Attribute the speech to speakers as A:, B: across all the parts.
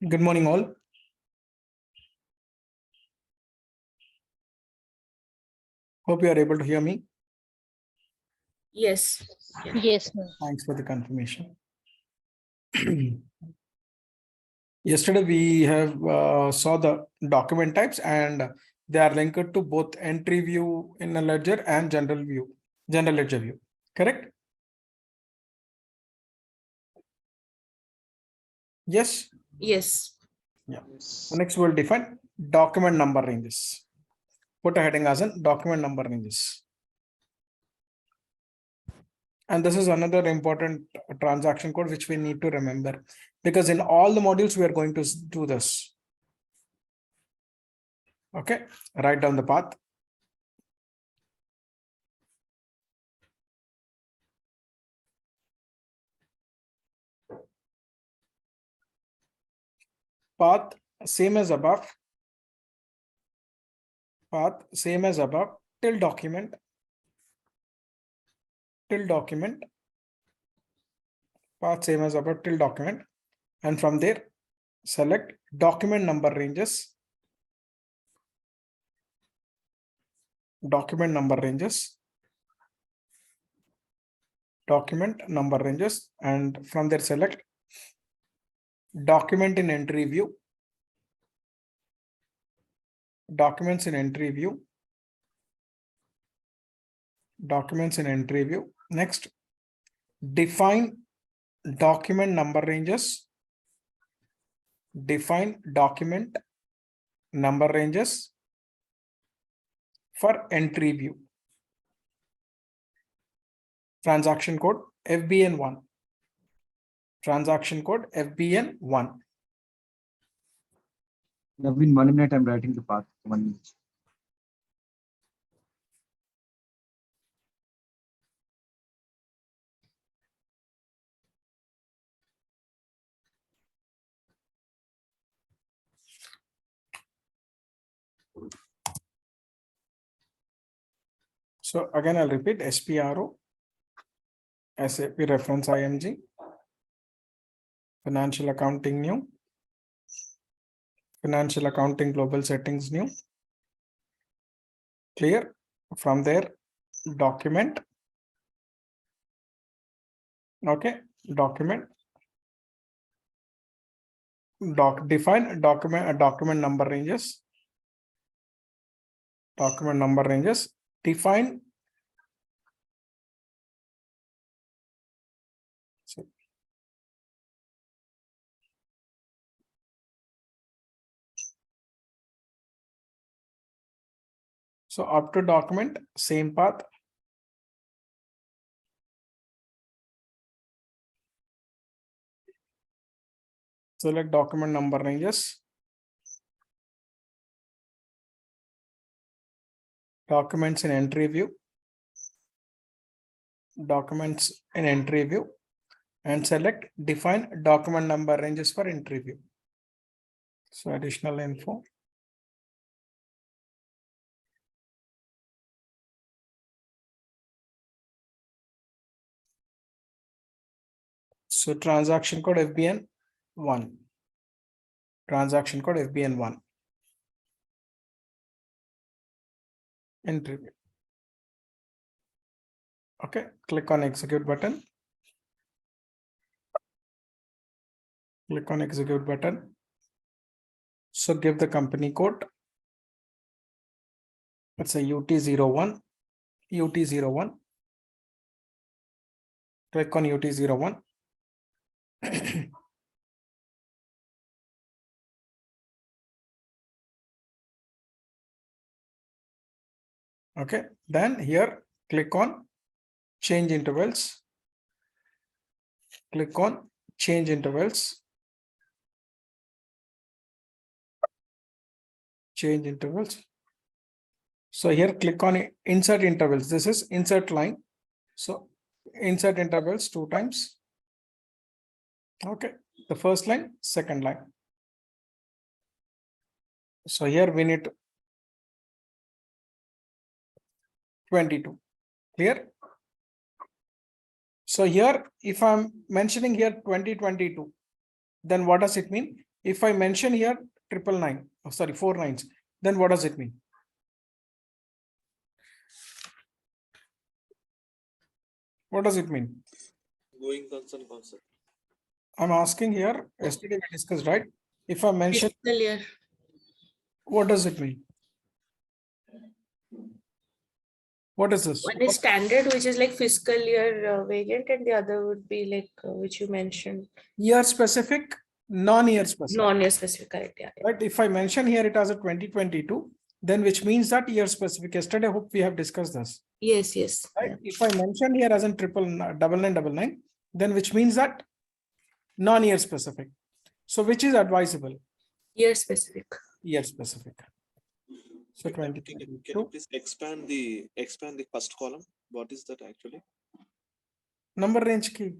A: Good morning, all. Hope you are able to hear me.
B: Yes.
C: Yes, ma'am.
A: Thanks for the confirmation. Yesterday, we have saw the document types, and they are linked to both entry view in a ledger and general ledger view. Correct? Yes.
B: Yes.
A: Yeah. Next, we'll define document number ranges. Put a heading as in document number ranges. And this is another important transaction code which we need to remember, because in all the modules we are going to do this. Okay, write down the path. Path same as above. Path same as above till document. Till document. Path same as above till document. And from there, select document number ranges. Document number ranges. Document number ranges. And from there, select document in entry view. Documents in entry view. Documents in entry view. Next, define document number ranges. Define document number ranges for entry view. Transaction code FBN1. Transaction code FBN1.
D: Naveen, 1 minute, I'm writing the path. 1 minute.
A: So again, I'll repeat SPRO, SAP reference IMG, financial accounting new, financial accounting global settings new. Clear? From there, document. Okay, document. Define document number ranges. Document number ranges. Define. So up to document, same path. Select document number ranges. Documents in entry view. Documents in entry view. And select define document number ranges for entry view. So additional info. So transaction code FBN1. Transaction code FBN1. Entry view. Okay, click on execute button. Click on execute button. So give the company code. Let's say UT01. UT01. Click on UT01. Okay, then here click on change intervals. Click on change intervals. Change intervals. So here click on insert intervals. This is insert line. So insert intervals 2 times. Okay, the first line, second line. So here we need 22. Clear? So here, if I'm mentioning here 2022, then what does it mean? If I mention here 999, oh, sorry, 4 nines, then what does it mean? What does it mean?
B: Going concern concept.
A: I'm asking here, yesterday we discussed, right? If I mention,
C: Fiscal year.
A: what does it mean? What is this?
C: One is standard, which is like fiscal year variant, and the other would be like which you mentioned,
A: Year specific, non-year specific.
C: non-year specific, correct? Yeah.
A: Right? If I mention here it as a 2022, then which means that year specific. Yesterday, I hope we have discussed this.
C: Yes, yes.
A: Right? If I mention here as in 999, then which means that non-year specific. So which is advisable?
C: Year specific.
A: Year specific. So
B: Can you
A: 2022
B: please expand the first column? What is that actually?
A: number range key.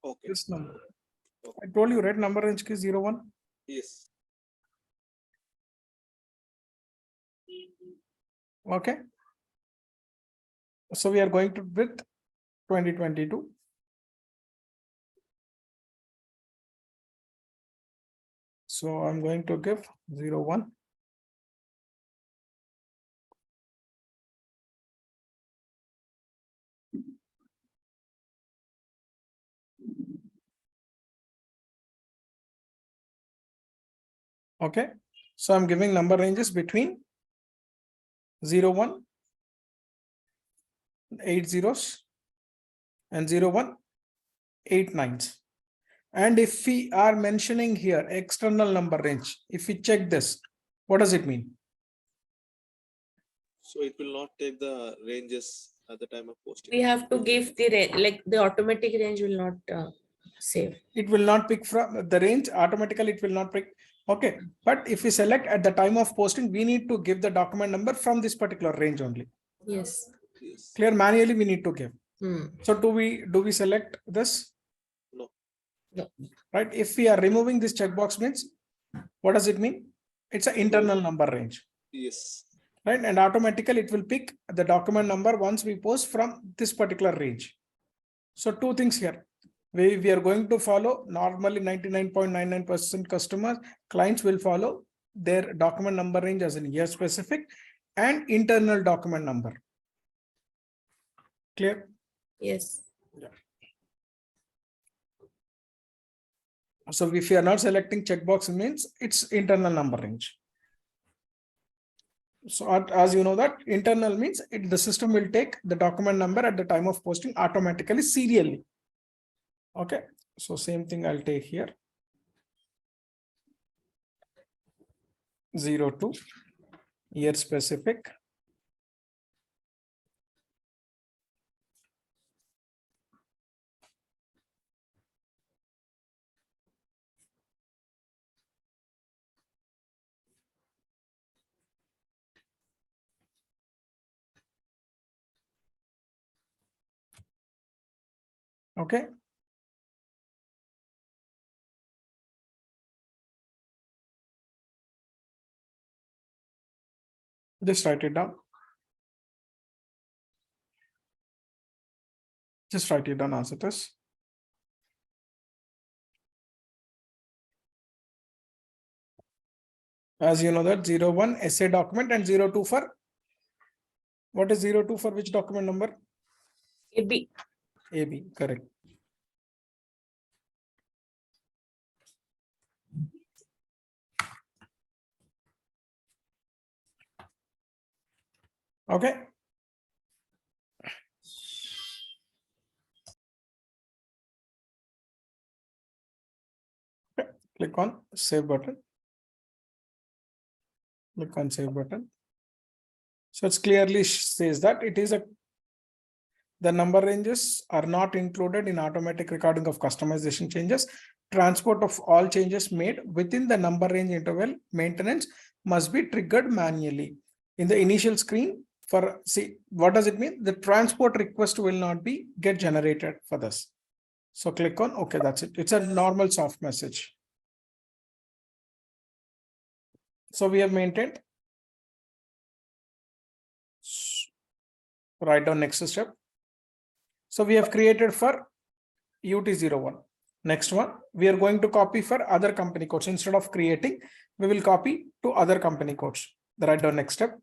B: Okay.
A: This number. I told you, right? Number range key 01.
B: Yes.
A: Okay. So we are going to with 2022. So I'm going to give 01. Okay. So I'm giving number ranges between 01, 8 zeros and 01, 8 nines. And if we are mentioning here external number range, if we check this, what does it mean?
B: So it will not take the ranges at the time of posting.
C: We have to give the like the automatic range will not save.
A: It will not pick from the range automatically. It will not pick. Okay. But if we select at the time of posting, we need to give the document number from this particular range only.
C: Yes.
B: Yes.
A: Clear, manually we need to give.
C: Hmm.
A: So do we select this?
B: No.
C: No.
A: Right. If we are removing this checkbox means, what does it mean? It's an internal number range.
B: Yes.
A: Right. And automatically it will pick the document number once we post from this particular range. So two things here. We are going to follow normally 99.99% customers, clients will follow their document number range as in year specific and internal document number. Clear?
C: Yes.
A: So if you are not selecting checkbox means it's internal number range. So as you know that internal means the system will take the document number at the time of posting automatically serially. Okay. So same thing I'll take here. 02 year specific. Okay. Just write it down. Just write it down as it is. As you know that 01 essay document and 02 for what is 02 for which document number?
C: AB.
A: AB, correct. Okay. Click on save button. Click on save button. So it's clearly says that it is the number ranges are not included in automatic recording of customization changes. Transport of all changes made within the number range interval maintenance must be triggered manually. In the initial screen for see, what does it mean? The transport request will not be get generated for this. So click on OK, that's it. It's a normal soft message. So we have maintained. Write down next step. So we have created for UT01. Next one, we are going to copy for other company codes. Instead of creating, we will copy to other company codes. The write down next step.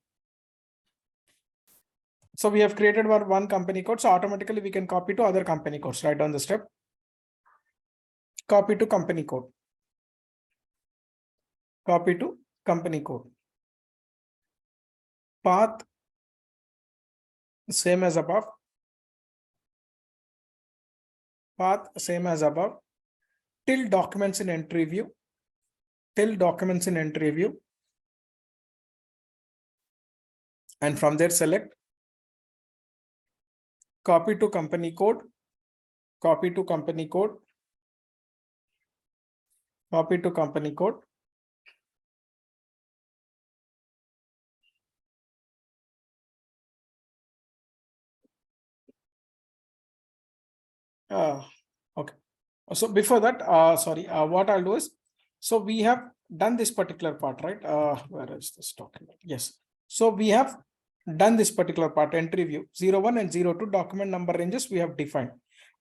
A: So we have created one company code. So automatically we can copy to other company codes. Write down the step. Copy to company code. Copy to company code. Path same as above. Path same as above. Till documents in entry view. Till documents in entry view. And from there select copy to company code. Copy to company code. Copy to company code. Okay. So before that, what I'll do is, so we have done this particular part, right? Where is this document? Yes. So we have done this particular part, entry view, 01 and 02 document number ranges we have defined.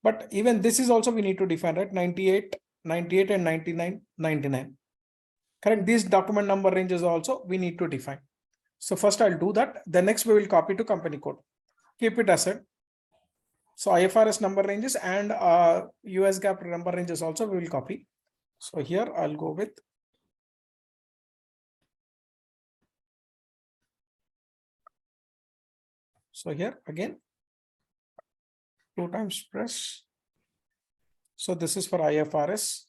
A: But even this is also we need to define, right? 98, 98 and 99, 99. Correct. These document number ranges also we need to define. So first I'll do that. The next we will copy to company code. Keep it aside. So IFRS number ranges and US GAAP number ranges also we will copy. So here I'll go with so here again 2 times press. So this is for IFRS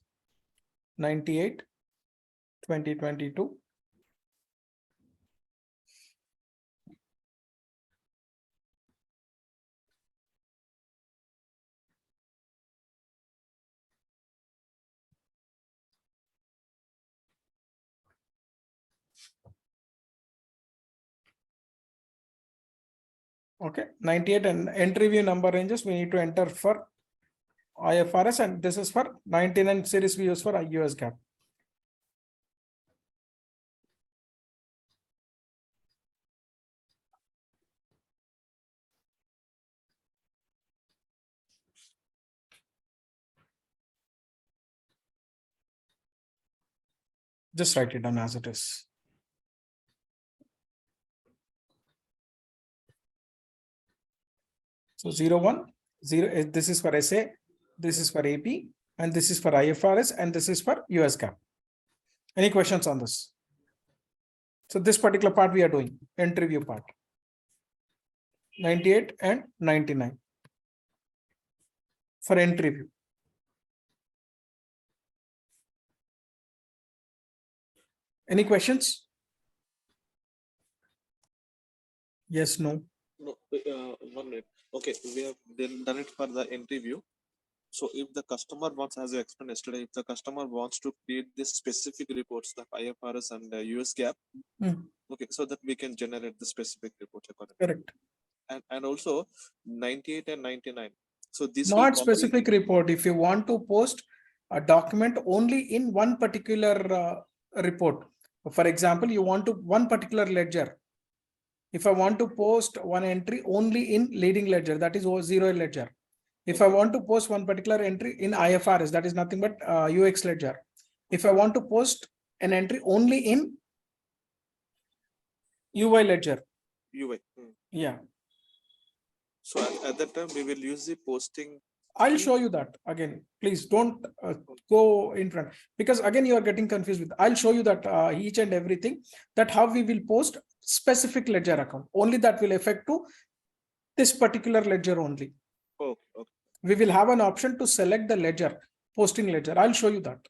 A: 98 2022. Okay, 98 and entry view number ranges we need to enter for IFRS, and this is for 99 series we use for US GAAP. Just write it down as it is. So 01, 0, this is for SA, this is for AP, and this is for IFRS, and this is for US GAAP. Any questions on this? So this particular part we are doing, entry view part. 98 and 99 for entry view. Any questions? Yes, no.
B: No, 1 minute. Okay, we have done it for the entry view. So if the customer wants, as you explained yesterday, if the customer wants to create this specific reports, the IFRS and US GAAP, okay, so that we can generate the specific report accordingly.
A: Correct.
B: And also 98 and 99. So this
A: Not specific report. If you want to post a document only in one particular report, for example, you want to one particular ledger. If I want to post one entry only in leading ledger, that is zero ledger. If I want to post one particular entry in IFRS, that is nothing but UX ledger. If I want to post an entry only in UI ledger.
B: UI.
A: Yeah.
B: So at that time, we will use the posting.
A: I'll show you that again. Please don't go in front, because again you are getting confused with. I'll show you that each and everything, that how we will post specific ledger account. Only that will affect to this particular ledger only.
B: Okay, okay.
A: We will have an option to select the ledger, posting ledger. I'll show you that.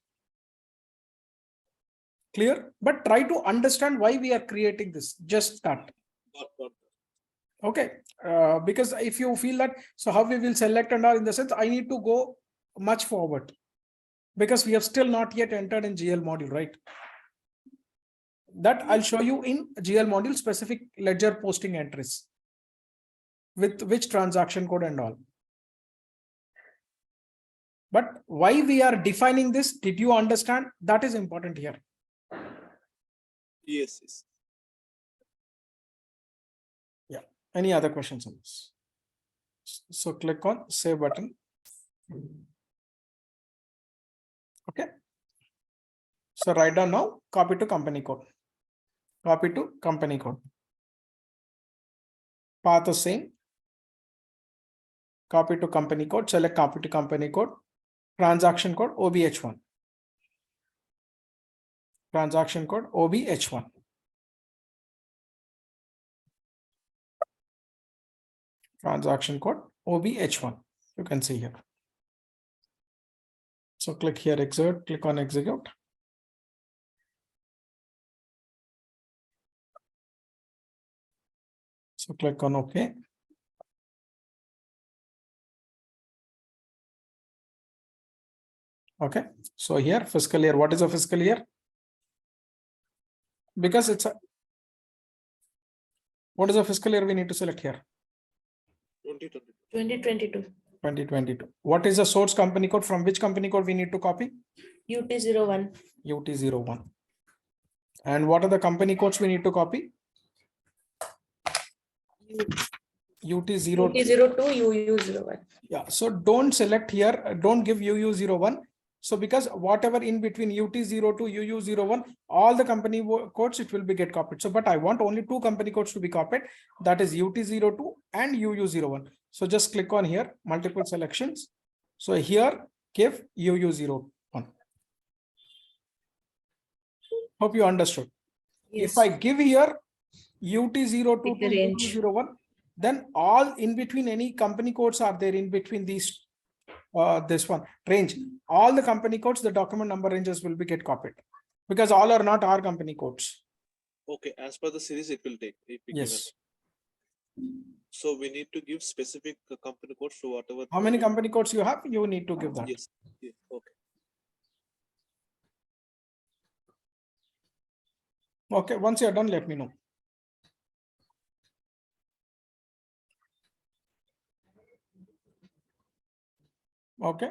A: Clear? But try to understand why we are creating this. Just that.
B: Got.
A: Okay. Because if you feel that, so how we will select and all, in the sense, I need to go much forward, because we have still not yet entered in GL module, right? That I'll show you in GL module specific ledger posting entries with which transaction code and all. But why we are defining this, did you understand? That is important here.
B: Yes.
A: Yeah. Any other questions on this? So click on save button. So write down now, copy to company code. Copy to company code. Path is same. Copy to company code, select copy to company code. Transaction code OBH1. Transaction code OBH1. Transaction code OBH1. You can see here. So click here, execute, click on execute. So click on OK. Okay. So here fiscal year. What is a fiscal year? Because it's a, what is a fiscal year we need to select here?
B: 2022.
C: 2022.
A: What is the source company code? From which company code we need to copy?
C: UT01.
A: UT01. And what are the company codes we need to copy? UT02.
C: UT02, UU01.
A: Yeah. So don't select here. Don't give UU01. So because whatever in between UT02, UU01, all the company codes, it will be get copied. So, but I want only two company codes to be copied. That is UT02 and UU01. So just click on here, multiple selections. So here, give UU01. Hope you understood.
C: Yes.
A: If I give here UT02
C: Pick
A: to
C: the range.
A: UU01, then all in between any company codes are there in between these this one range. All the company codes, the document number ranges will be get copied because all are not our company codes.
B: Okay, as per the series, it will take. If we
A: Yes.
B: given. So we need to give specific company codes to whatever.
A: How many company codes you have? You need to give that.
B: Yes. Yeah. Okay.
A: Okay. Once you're done, let me know. Okay.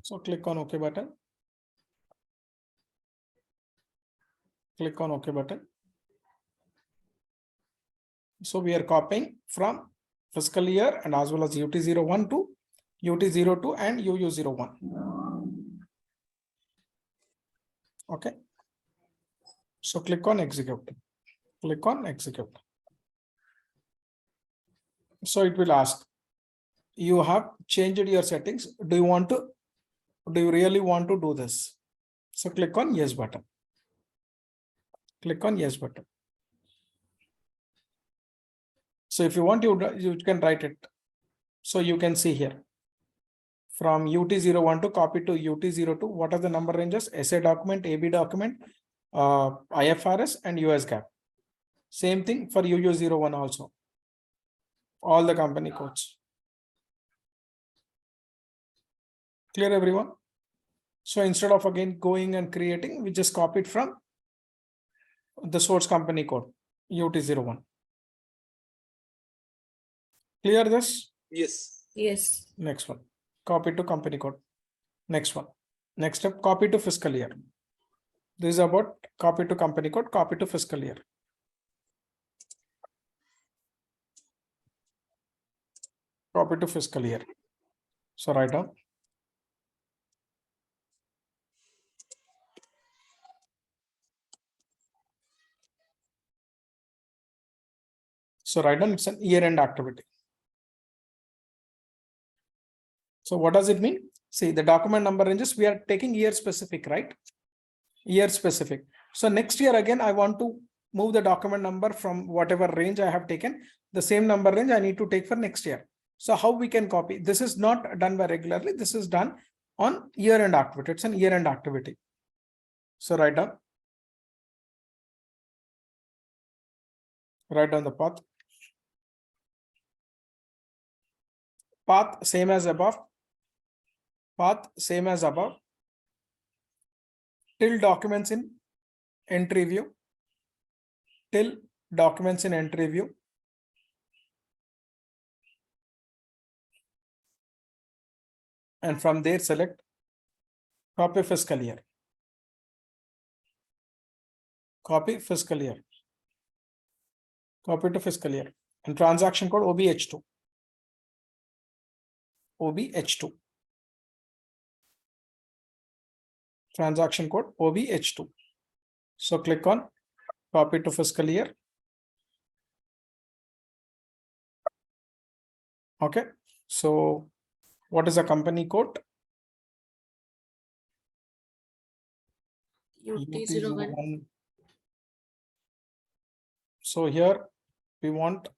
A: So click on OK button. Click on OK button. So we are copying from fiscal year and as well as UT01 to UT02 and UU01. Okay. So click on execute. Click on execute. So it will ask, you have changed your settings. Do you really want to do this? So click on yes button. Click on yes button. So if you want, you can write it. So you can see here from UT01 to copy to UT02. What are the number ranges? SA document, AB document, IFRS and US GAAP. Same thing for UU01 also. All the company codes. Clear everyone? So instead of again going and creating, we just copy it from the source company code UT01. Clear this?
B: Yes.
C: Yes.
A: Next one, copy to company code. Next one. Next step, copy to fiscal year. This is about copy to company code, copy to fiscal year. Copy to fiscal year. So write down. So write down, it's an year-end activity. So what does it mean? See, the document number ranges, we are taking year specific, right? Year specific. So next year again, I want to move the document number from whatever range I have taken, the same number range I need to take for next year. So how we can copy? This is not done by regularly. This is done on year-end activity. It's an year-end activity. So write down. Write down the path. Path same as above. Path same as above. Till documents in entry view. Till documents in entry view. And from there select copy fiscal year. Copy fiscal year. Copy to fiscal year. And transaction code OBH2. OBH2. Transaction code OBH2. So click on copy to fiscal year. Okay. So what is the company code?
C: UT01.
A: So here we want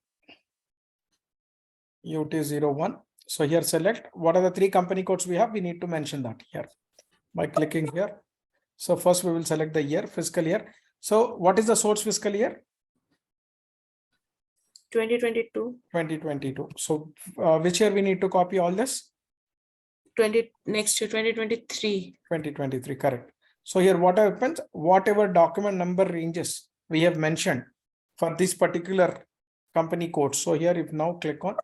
A: UT01. So here select what are the three company codes we have. We need to mention that here by clicking here. So first we will select the year, fiscal year. So what is the source fiscal year?
C: 2022.
A: 2022. So which year we need to copy all this?
C: Next year, 2023.
A: 2023, correct. So here what happens, whatever document number ranges we have mentioned for this particular company code. So here if now click on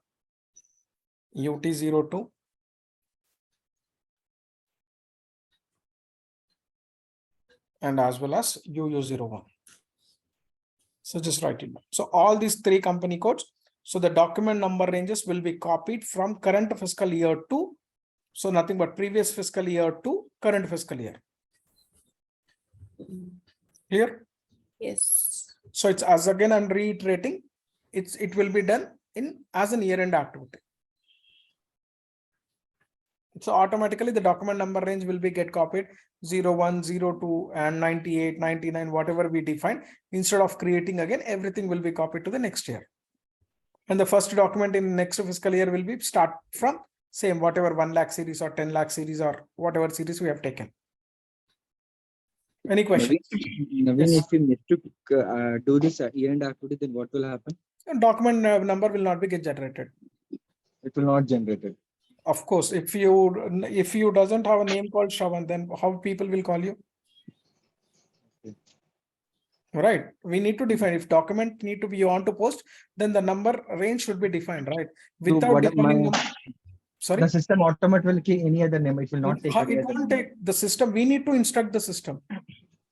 A: UT02. And as well as UU01. So just write it down. So all these three company codes. So the document number ranges will be copied from current fiscal year to, so nothing but previous fiscal year to current fiscal year. Clear?
C: Yes.
A: So it's as again I'm reiterating, it will be done in as an year-end activity. So automatically the document number range will be get copied 01, 02 and 98, 99, whatever we define. Instead of creating again, everything will be copied to the next year. And the first document in next fiscal year will be start from same whatever 1 lakh series or 10 lakh series or whatever series we have taken. Any questions?
D: Naveen,
A: Yes.
D: if we need to do this year-end activity, then what will happen?
A: Document number will not be get generated.
D: It will not generate it.
A: Of course, if you doesn't have a name called Shravan, then how people will call you?
D: Okay.
A: Right. We need to define if document need to be you want to post, then the number range should be defined, right?
D: So
A: Without
D: what
A: defining sorry.
D: the system automatically will key any other name. It will not take any
A: It
D: other
A: won't
D: name.
A: take the system. We need to instruct the system.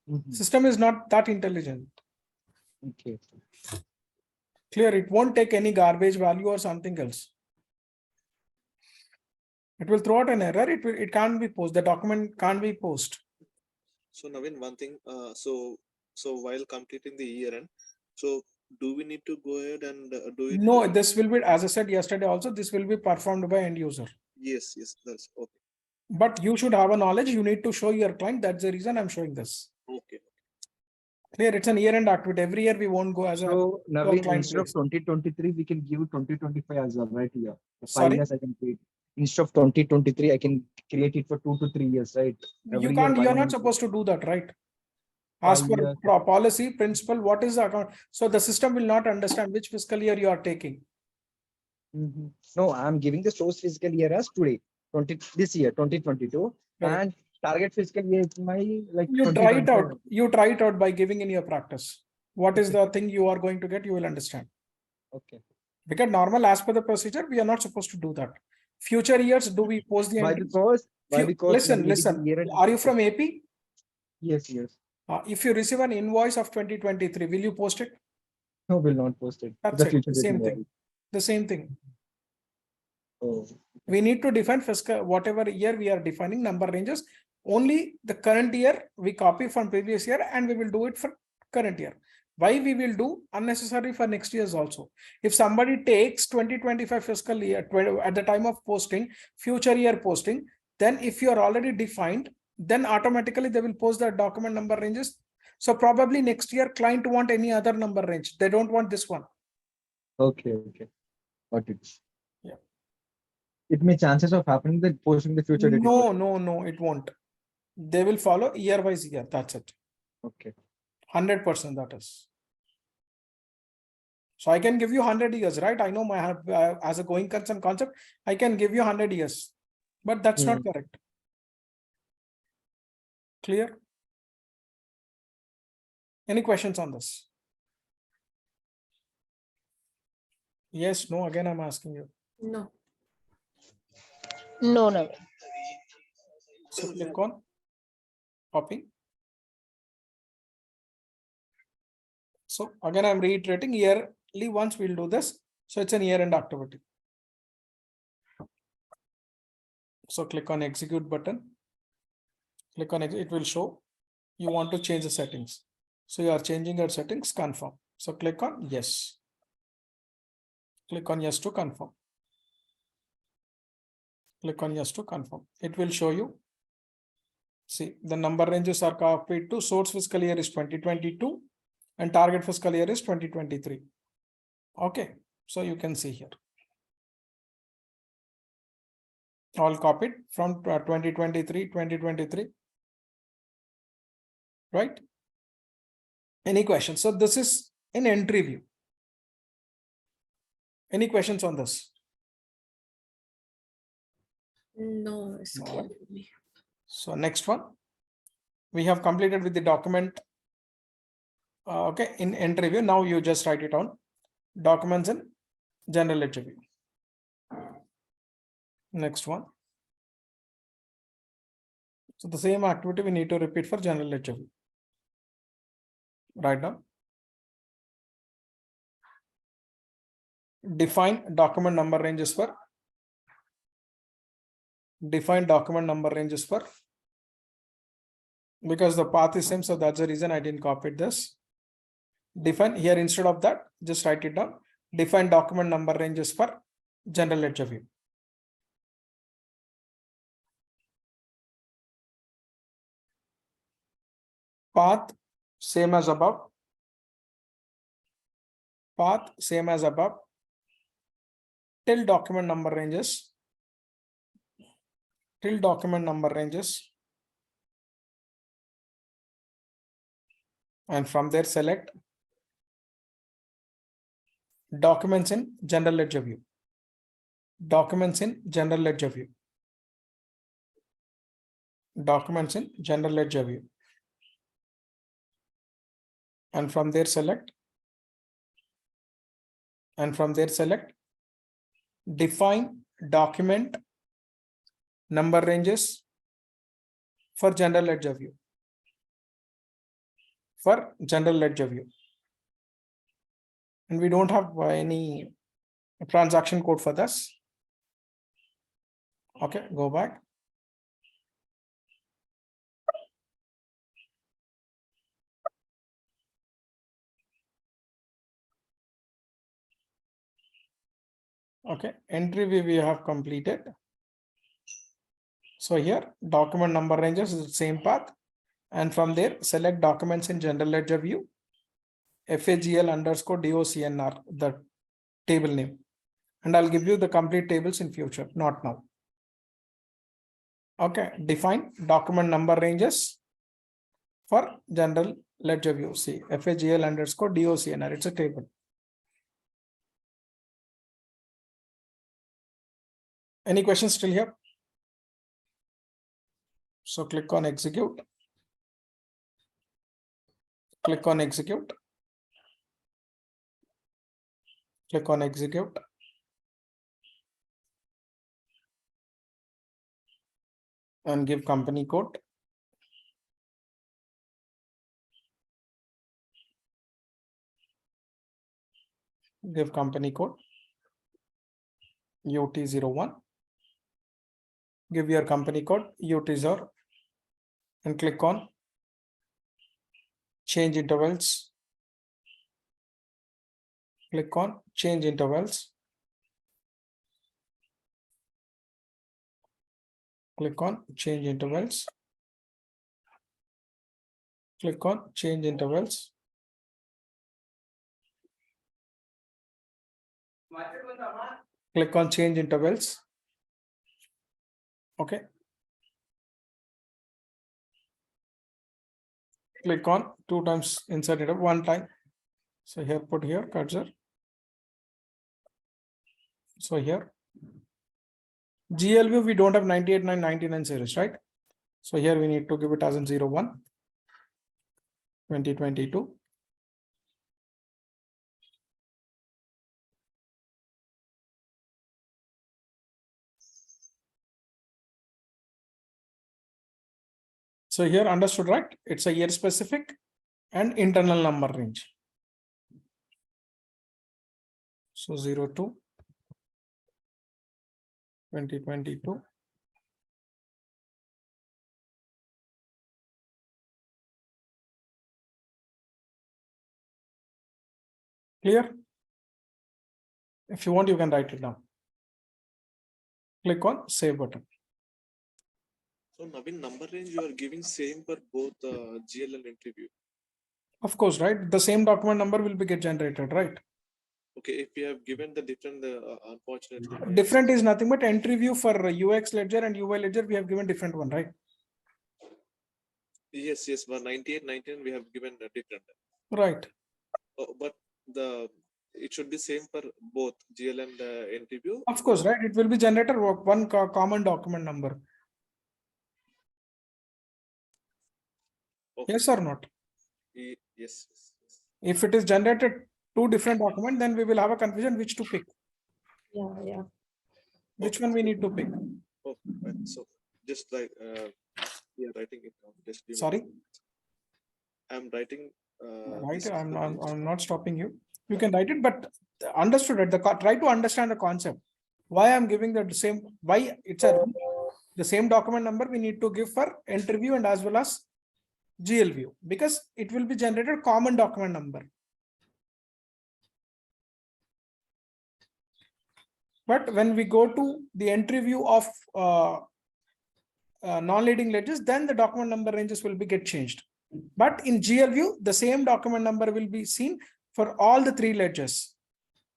D: Mhm.
A: System is not that intelligent.
D: Okay.
A: Clear. It won't take any garbage value or something else. It will throw out an error. It can't be post. The document can't be post.
B: So Naveen, one thing, so while completing the year end, so do we need to go ahead and do it?
A: No, this will be, as I said yesterday also, this will be performed by end user.
B: Yes, that's okay.
A: But you should have a knowledge. You need to show your client. That's the reason I'm showing this.
B: Okay.
A: Clear. It's an year-end activity. Every year we won't go as a
D: So Naveen,
A: client
D: instead of
A: base.
D: 2023, we can give 2025 as well, right? Here, 5
A: Sorry?
D: years I can create. Instead of 2023, I can create it for 2 to 3 years, right?
A: You
D: Every
A: can't,
D: year,
A: you're
D: one
A: not
D: year.
A: supposed to do that, right? As
D: 5
A: per
D: years.
A: policy principle, what is the account? So the system will not understand which fiscal year you are taking.
D: Mhm. No, I'm giving the source fiscal year as today, this year, 2022,
A: Correct.
D: and target fiscal year is my like
A: You try it
D: 2025.
A: out. You try it out by giving in your practice. What is the thing you are going to get? You will understand.
D: Okay.
A: Because normal, as per the procedure, we are not supposed to do that. Future years, do we post the
D: Why
A: entries?
D: because
A: Listen,
D: Naveen, it is
A: listen.
D: year-end.
A: Are you from AP?
D: Yes, yes.
A: If you receive an invoice of 2023, will you post it?
D: No, will not post it.
A: That's
D: The
A: it.
D: future
A: The
D: date
A: same
D: involved.
A: thing. The same thing.
D: Oh,
A: We need to define fiscal, whatever year we are defining number ranges. Only the current year we copy from previous year and we will do it for current year. Why we will do unnecessary for next year's also. If somebody takes 2025 fiscal year at the time of posting, future year posting, then if you are already defined, then automatically they will post the document number ranges. So probably next year client want any other number range. They don't want this one.
D: okay, okay. Got it.
A: Yeah.
D: It may chances of happening that posting the future date.
A: No, it won't. They will follow year by year. That's it.
D: Okay.
A: 100% that is. So I can give you 100 years, right? I know my as a going concern concept, I can give you 100 years, but that's not correct. Clear? Any questions on this? Yes, no, again, I'm asking you.
C: No.
E: No, no.
A: So click on copy. So again, I'm reiterating yearly once we'll do this. So it's an year-end activity. So click on execute button. Click on it will show you want to change the settings. So you are changing your settings, confirm. So click on yes. Click on yes to confirm. Click on yes to confirm. It will show you. See, the number ranges are copied to source fiscal year is 2022 and target fiscal year is 2023. Okay, so you can see here. All copied from 2023, right? Any questions? So this is an entry view. Any questions on this?
C: No, it's
A: No.
C: clear to me.
A: So next one, we have completed with the document. Okay, in entry view, now you just write it down. Documents in general ledger view. Next one. So the same activity we need to repeat for general ledger view. Write down. Define document number ranges for. Define document number ranges for. Because the path is same, so that's the reason I didn't copy this. Define here instead of that, just write it down. Define document number ranges for general ledger view. Path same as above. Path same as above. Till document number ranges. Till document number ranges. And from there select documents in general ledger view. Documents in general ledger view. Documents in general ledger view. And from there select. And from there select. Define document number ranges for general ledger view. For general ledger view. And we don't have any transaction code for this. Okay, go back. Okay, entry view we have completed. So here document number ranges is the same path. And from there select documents in general ledger view. FAGL underscore DOCNR, the table name. And I'll give you the complete tables in future, not now. Okay, define document number ranges for general ledger view. See, FAGL underscore DOCNR, it's a table. Any questions still here? So click on execute. Click on execute. Click on execute. And give company code. Give company code UT01. Give your company code UT0 and click on change intervals. Click on change intervals. Click on change intervals. Click on change intervals. Click on change intervals. Okay. Click on 2 times insert it 1 time. So here put here cursor. So here GL view we don't have 98,999 series, right? So here we need to give it as in 01 2022. So here understood, right? It's a year specific and internal number range. So 02 2022 Clear? If you want, you can write it down. Click on save button.
B: So Navin, number range you are giving same for both GL and interview.
A: Of course, right? The same document number will be get generated, right?
B: Okay, if you have given the different, unfortunately.
A: Different is nothing but entry view for UX ledger and UI ledger. We have given different one, right?
B: Yes, yes, for 98, 19, we have given a different.
A: Right.
B: But it should be same for both GL and interview.
A: Of course, right? It will be generated one common document number.
B: Okay.
A: Yes or not?
B: Yes, yes, yes.
A: If it is generated two different documents, then we will have a confusion which to pick.
C: Yeah, yeah.
A: Which one we need to pick?
B: Oh, right. So just like we are writing it down. Just give me a
A: Sorry.
B: second. I'm writing.
A: Right.
B: This
A: I'm not stopping you. You can write it, but understood it. Try to understand the concept. Why I'm giving the same, why it's the same document number we need to give for entry view and as well as GL view, because it will be generated common document number. But when we go to the entry view of non-leading ledgers, then the document number ranges will be get changed. But in GL view, the same document number will be seen for all the three ledgers.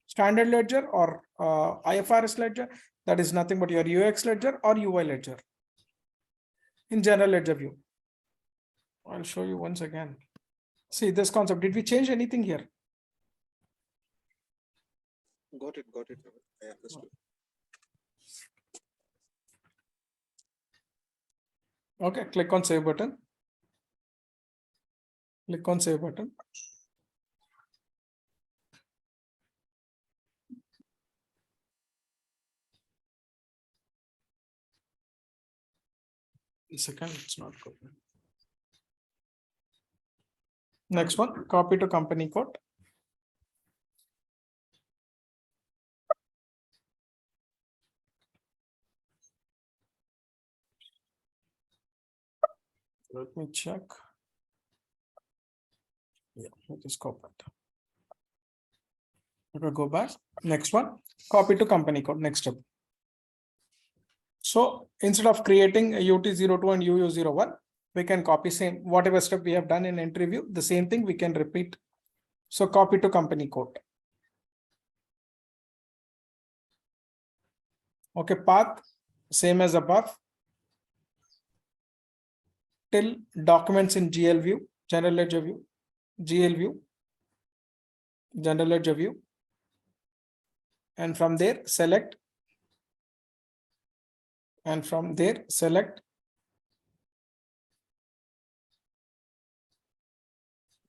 A: Standard ledger or IFRS ledger, that is nothing but your UX ledger or UI ledger. In general ledger view. I'll show you once again. See this concept. Did we change anything here?
B: Got it. I understood.
A: Okay, click on save button. Click on save button. Second, it's not good. Next one, copy to company code. Let me check. Yeah, it is copied. Okay, go back. Next one, copy to company code. Next step. So instead of creating a UT02 and UU01, we can copy same whatever step we have done in entry view. The same thing we can repeat. So copy to company code. Okay, path same as above. Till documents in GL view, general ledger view, GL view, general ledger view, and from there select, and from there select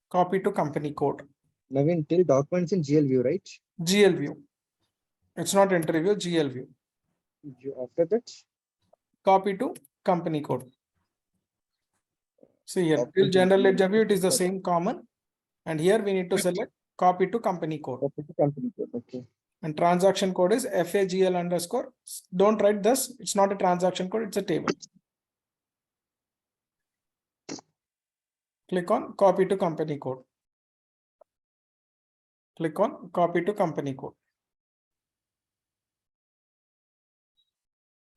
A: copy to company code.
D: Navin, till documents in GL view, right?
A: GL view. It's not entry view, GL view.
D: After that,
A: Copy to company code. See here, till
D: Document
A: general
D: in
A: ledger view, it is the
D: GL.
A: same common. And here we need to select copy to company code.
D: Copy to company code. Okay.
A: And transaction code is FAGL underscore. Don't write this. It's not a transaction code. It's a table. Click on copy to company code. Click on copy to company code.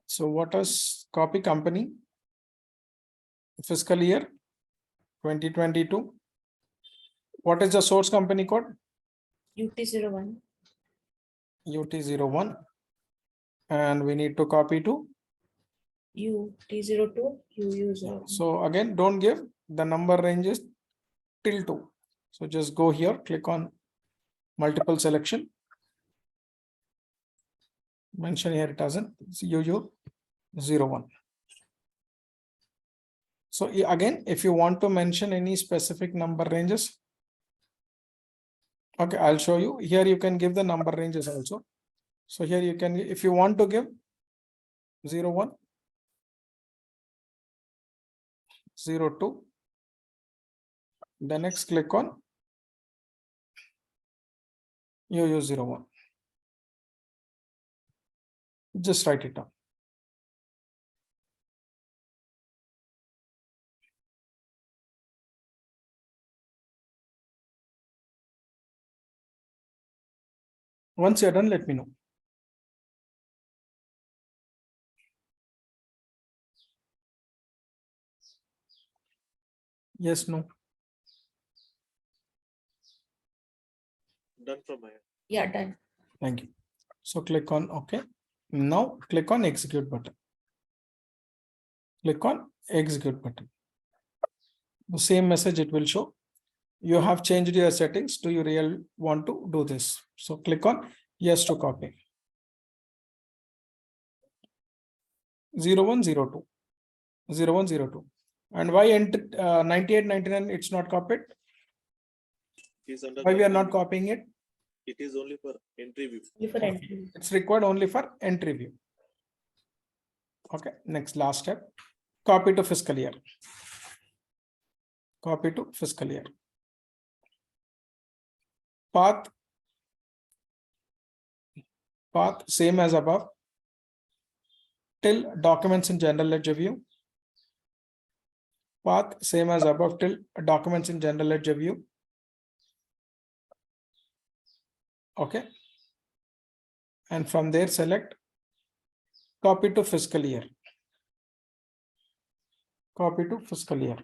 A: So what is copy company? Fiscal year 2022. What is the source company code?
C: UT01.
A: UT01. And we need to copy to.
C: UT02, UU01.
A: So again, don't give the number ranges till 2. So just go here, click on multiple selection. Mention here it doesn't. It's UU01. So again, if you want to mention any specific number ranges, okay, I'll show you. Here you can give the number ranges also. So here you can, if you want to give 01, 02, then next click on UU01. Just write it down. Once you're done, let me know. Yes, no.
B: Done from my end.
C: Yeah, done.
A: Thank you. So click on OK. Now click on execute button. Click on execute button. The same message it will show. You have changed your settings. Do you really want to do this? So click on yes to copy. 0102. 0102. And why enter 9899 it's not copied?
B: It is under
A: Why we are not
B: entry
A: copying it?
B: view. It is only for entry view.
C: Only for entry.
A: It's required only for entry view. Okay, next last step. Copy to fiscal year. Copy to fiscal year. Path same as above. Till documents in general ledger view. Path same as above till documents in general ledger view. Okay. And from there select copy to fiscal year. Copy to fiscal year.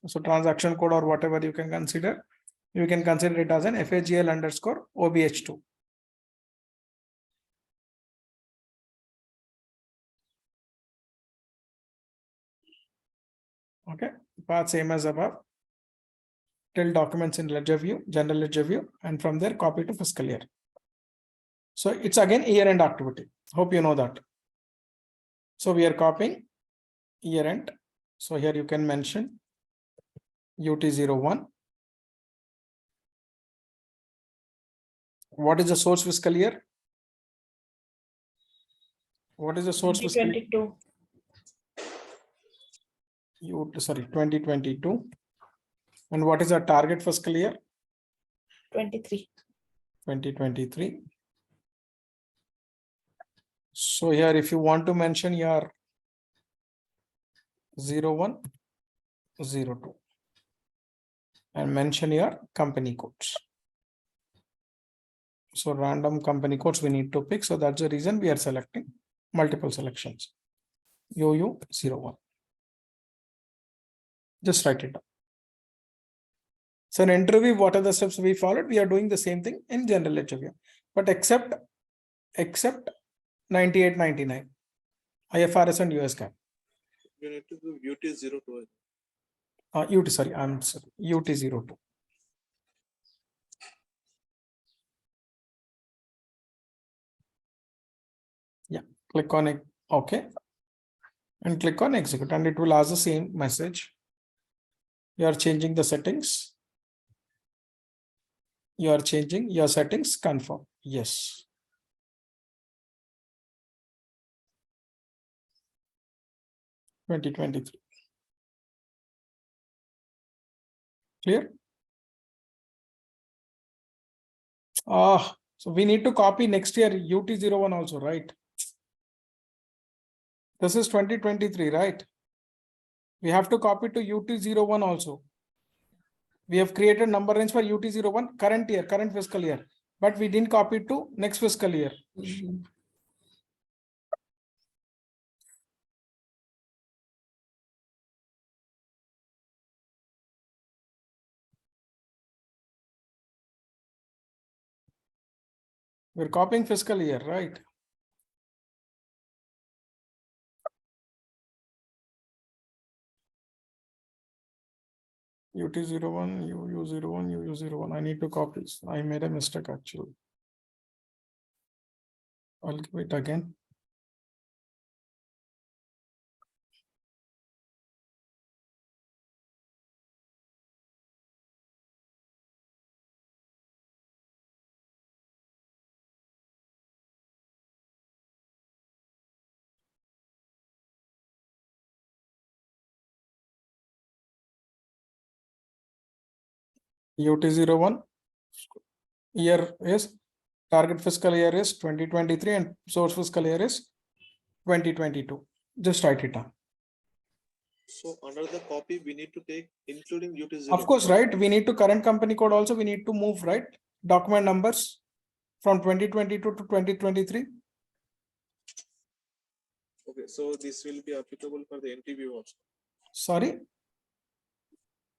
A: So transaction code or whatever you can consider. You can consider it as an FAGL underscore OBH2. Okay, path same as above. Till documents in ledger view, general ledger view, and from there copy to fiscal year. So it's again year end activity. Hope you know that. So we are copying year end. So here you can mention UT01. What is the source fiscal year? What is the source fiscal year?
C: 2022.
A: Sorry, 2022. And what is our target fiscal year?
C: 23.
A: 2023. So here, if you want to mention your 0102 and mention your company codes. So random company codes we need to pick. So that's the reason we are selecting multiple selections. UU01. Just write it down. So in interview, what are the steps we followed? We are doing the same thing in general ledger view, but except 9899 IFRS and US GAAP.
B: You need to do UT02.
A: UT, sorry, I'm sorry, UT02. Yeah, click on it. Okay. And click on execute, and it will ask the same message. You are changing the settings. You are changing your settings, confirm. Yes. $2023. Clear? So we need to copy next year UT01 also, right? This is 2023, right? We have to copy to UT01 also. We have created number range for UT01 current year, current fiscal year, but we didn't copy to next fiscal year.
C: Mhm.
A: We're copying fiscal year, right? UT01, UU01, UU01. I need to copy. I made a mistake actually. I'll give it again. UT01 year is target fiscal year is 2023 and source fiscal year is 2022. Just write it down.
B: So under the copy, we need to take including UT0.
A: Of course, right? We need to current company code also. We need to move, right? Document numbers from 2022 to 2023.
B: Okay, so this will be applicable for the interview also.
A: Sorry.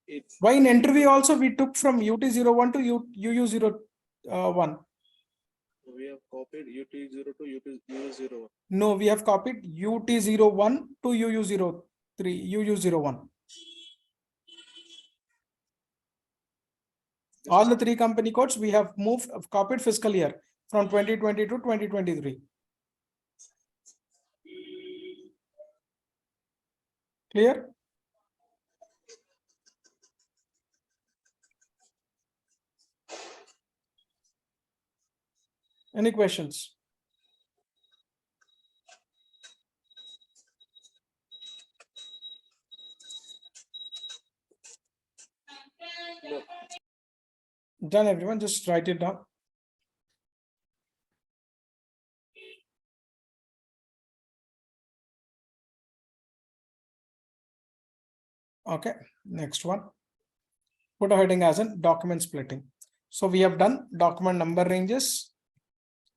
B: It
A: Why in interview also we took from UT01 to UU01?
B: we have copied UT0 to UT001.
A: No, we have copied UT01 to UU03, UU01. All the three company codes we have moved, copied fiscal year from 2020 to 2023. Clear? Any questions?
B: No.
A: Done, everyone, just write it down. Okay, next one. Put a heading as in document splitting. So we have done document number ranges.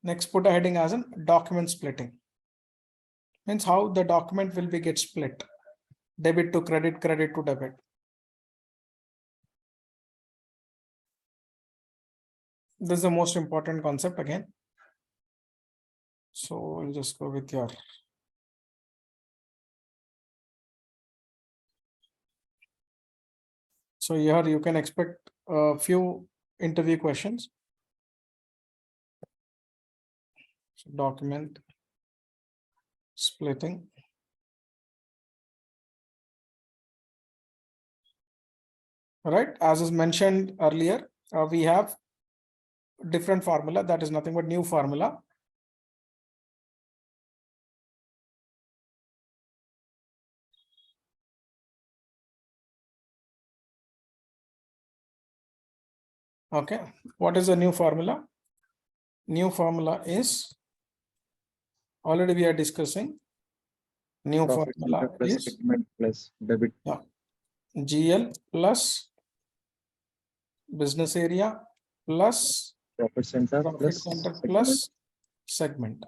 A: Next, put a heading as in document splitting. Means how the document will be get split. Debit to credit, credit to debit. This is the most important concept again. So I'll just go with your. So here you can expect a few interview questions. So document splitting. All right, as is mentioned earlier, we have different formula, that is nothing but new formula. Okay, what is the new formula? New formula is, already we are discussing. New
D: Profit
A: formula
D: center plus
A: is
D: segment plus debit.
A: GL plus business area plus
D: Profit center
A: profit
D: plus
A: center
D: segment.
A: plus segment.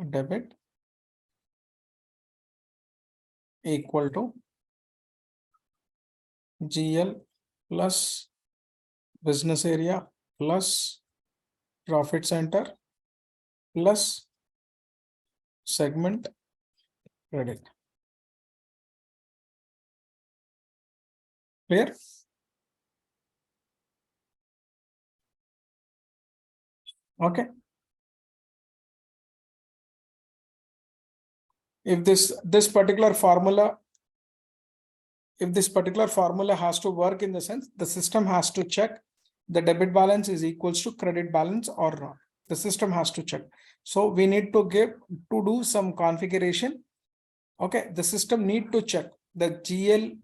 A: Debit equal to GL plus business area plus profit center plus segment credit. Clear? Okay. If this particular formula has to work in the sense, the system has to check the debit balance is equals to credit balance or not. The system has to check. So we need to do some configuration. Okay, the system need to check the GL,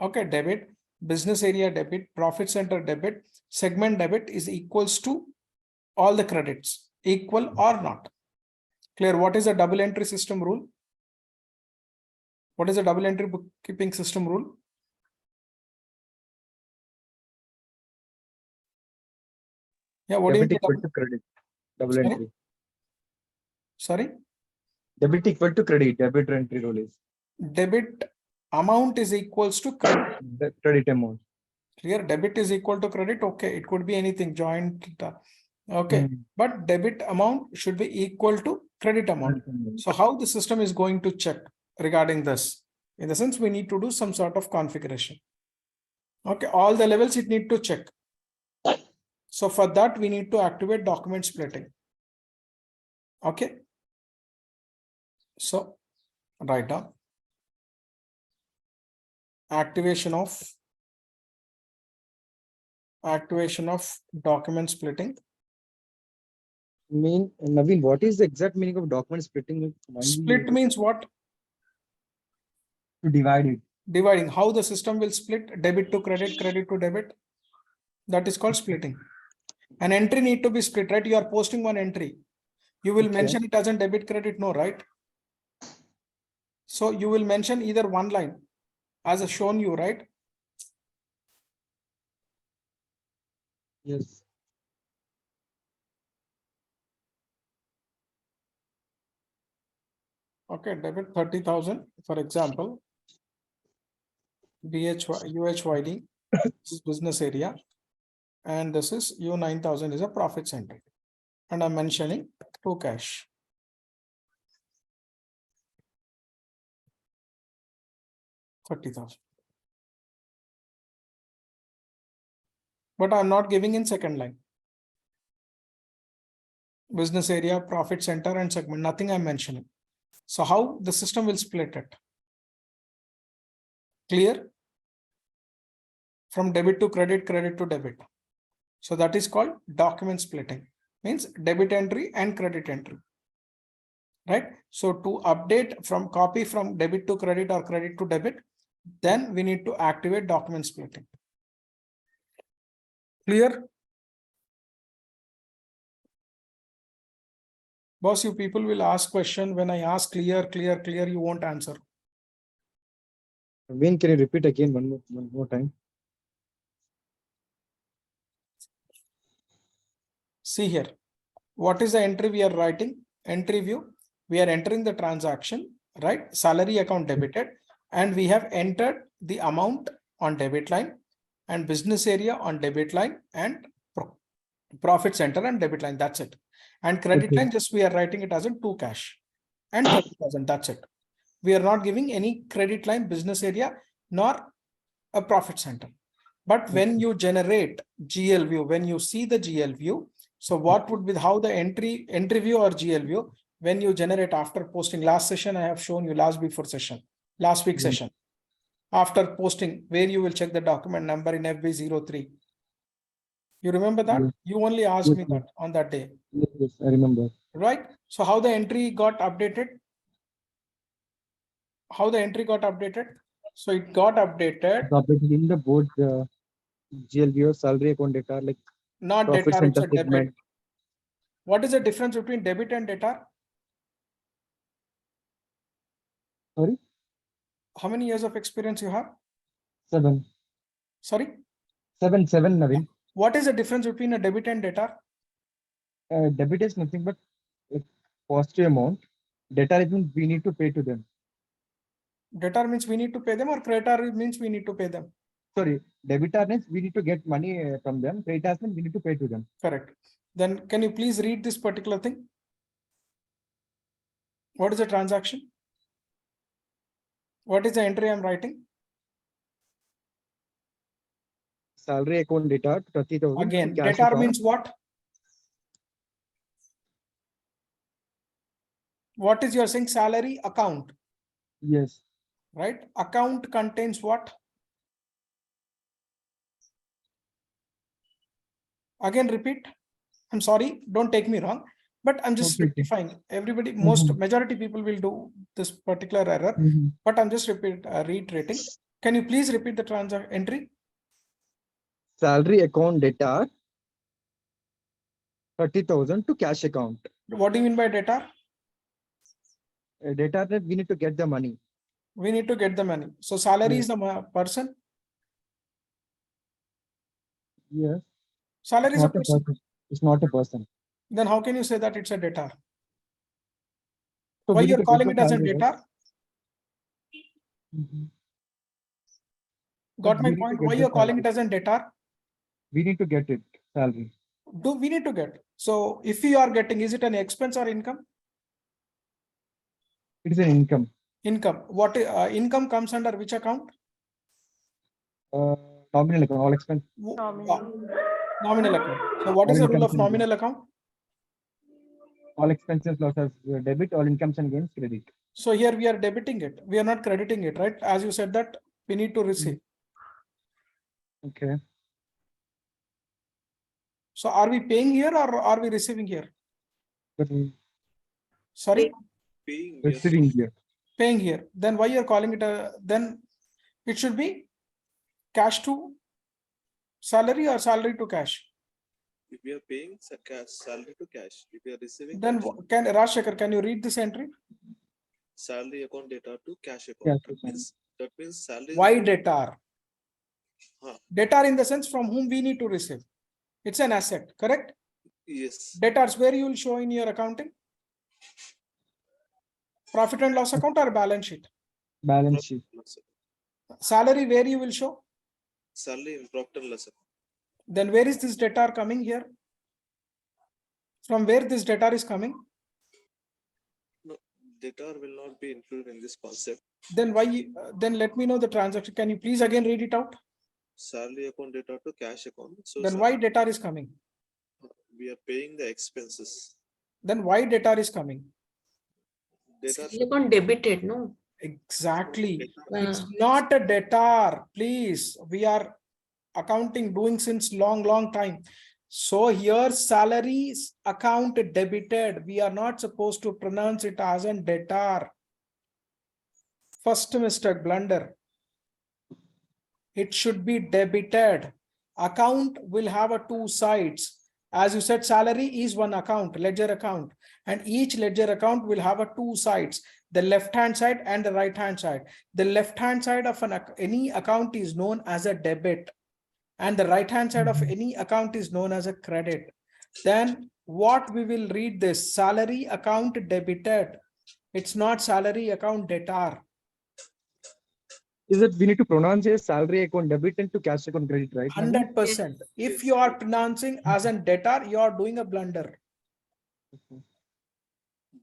A: okay, debit, business area debit, profit center debit, segment debit is equals to all the credits, equal or not. Clear? What is a double entry system rule? What is a double entry bookkeeping system rule? Yeah, what do you
D: Debit
A: mean?
D: equal to credit. Double
A: Sorry?
D: entry.
A: Sorry?
D: Debit equal to credit. Debit entry rule is
A: Debit amount is equals to credit.
D: the credit amount.
A: Clear? Debit is equal to credit. Okay, it could be anything joint. Okay, but debit amount should be equal to credit amount. So how the system is going to check regarding this? In the sense, we need to do some sort of configuration. Okay, all the levels it need to check. So for that, we need to activate document splitting. Okay. So write down activation of document splitting.
D: Naveen, what is the exact meaning of document splitting?
A: Split means what?
D: To divide it.
A: Dividing. How the system will split debit to credit, credit to debit. That is called splitting. An entry need to be split, right? You are posting one entry. You will
D: Okay.
A: mention it as a debit credit, no, right? So you will mention either one line as shown you, right?
D: Yes.
A: Okay, debit 30,000, for example, UHYD, this is business area, and this is U9000 is a profit center. And I'm mentioning to cash. $30,000. But I'm not giving in second line. Business area, profit center, and segment, nothing I'm mentioning. So how the system will split it? Clear? From debit to credit, credit to debit. So that is called document splitting. Means debit entry and credit entry. Right? So to update from copy from debit to credit or credit to debit, then we need to activate document splitting. Clear? Boss, you people will ask question. When I ask clear, you won't answer.
D: When can you repeat again one more time?
A: See here. What is the entry we are writing? Entry view. We are entering the transaction, right? Salary account debited, and we have entered the amount on debit line and business area on debit line and profit center and debit line. That's it. And credit line, just we are writing it as a to cash and 30,000. That's it. We are not giving any credit line, business area, nor a profit center. But when you generate GL view, when you see the GL view, so what would be how the entry view or GL view, when you generate after posting? Last session, I have shown you last week session. After posting, where you will check the document number in FB03. You remember that?
D: Yes.
A: You only asked
D: Yes,
A: me that on that day.
D: Yes, I remember.
A: Right? So how the entry got updated? How the entry got updated? So it got updated.
D: Updated in the board GLV or salary account data, like
A: Not
D: profit
A: data, it's
D: center
A: a debit.
D: segment.
A: What is the difference between debit and data?
D: Sorry?
A: How many years of experience you have?
D: 7.
A: Sorry?
D: 7, Naveen.
A: What is the difference between a debit and data?
D: Debit is nothing but like positive amount. Data is we need to pay to them.
A: Debtor means we need to pay them, or creditor means we need to pay them.
D: Sorry, debitor means we need to get money from them. Creditor means we need to pay to them.
A: Correct. Then can you please read this particular thing? What is the transaction? What is the entry I'm writing?
D: Salary account data 30,000.
A: Again,
D: cash
A: debtor
D: account.
A: means what? What is your saying? Salary account.
D: Yes.
A: Right? Account contains what? Again, repeat. I'm sorry, don't take me wrong, but I'm just rectifying. Everybody, majority people will do this particular error, but I'm just reiterating. Can you please repeat the transaction entry?
D: Salary account data 30,000 to cash account.
A: What do you mean by data?
D: Data that we need to get the money.
A: We need to get the money. So salary is the person.
D: Yes.
A: Salary is a person.
D: It's not a person.
A: Then how can you say that it's a data?
D: So
A: Why you're calling it as a data? Got my point? Why you're calling it as a data?
D: We need to get it, salary.
A: Do we need to get? So if you are getting, is it an expense or income?
D: It is an income.
A: Income. What income comes under which account?
D: Nominal account, all expense.
A: Nominal account. So what is the rule of nominal account?
D: All expenses losses debit, all incomes and gains credit.
A: So here we are debiting it. We are not crediting it, right? As you said that we need to receive.
D: Okay.
A: So are we paying here or are we receiving here? Sorry?
D: Receiving here.
A: Paying here. Then why you're calling it a, then it should be cash to Salary or salary to cash?
B: If we are paying cash salary to cash, if we are receiving
A: Then
B: cash,
A: can Rajshekhar, can you read this entry?
B: salary account data to cash account.
D: Cash
B: That
D: account.
B: means salary.
A: Why debtor?
B: Huh.
A: Debtor in the sense from whom we need to receive. It's an asset, correct?
B: Yes.
A: Debtors where you will show in your accounting? Profit and loss account or balance sheet?
D: Balance sheet.
A: Salary where you will show?
B: Salary in profit and loss account.
A: Then where is this debtor coming here? From where this debtor is coming?
B: No, debtor will not be included in this concept.
A: Then why? Then let me know the transaction. Can you please again read it out?
B: Salary account data to cash account. So
A: Then why debtor is coming?
B: we are paying the expenses.
A: Then why debtor is coming?
B: Debtor
C: Salary account debited, no?
A: Exactly.
B: debtor-
A: It's not a debtor. Please, we are accounting doing since long time. So here salaries account debited. We are not supposed to pronounce it as a debtor. First mistake, blunder. It should be debited. Account will have a two sides. As you said, salary is one account, ledger account, and each ledger account will have a two sides, the left hand side and the right hand side. The left hand side of any account is known as a debit, and the right hand side of any account is known as a credit. Then what we will read this? Salary account debited. It's not salary account debtor.
D: Is it we need to pronounce a salary account debit into cash account credit, right? Naveen?
A: 100%. If
B: Yes.
A: you are pronouncing as a debtor, you are doing a blunder.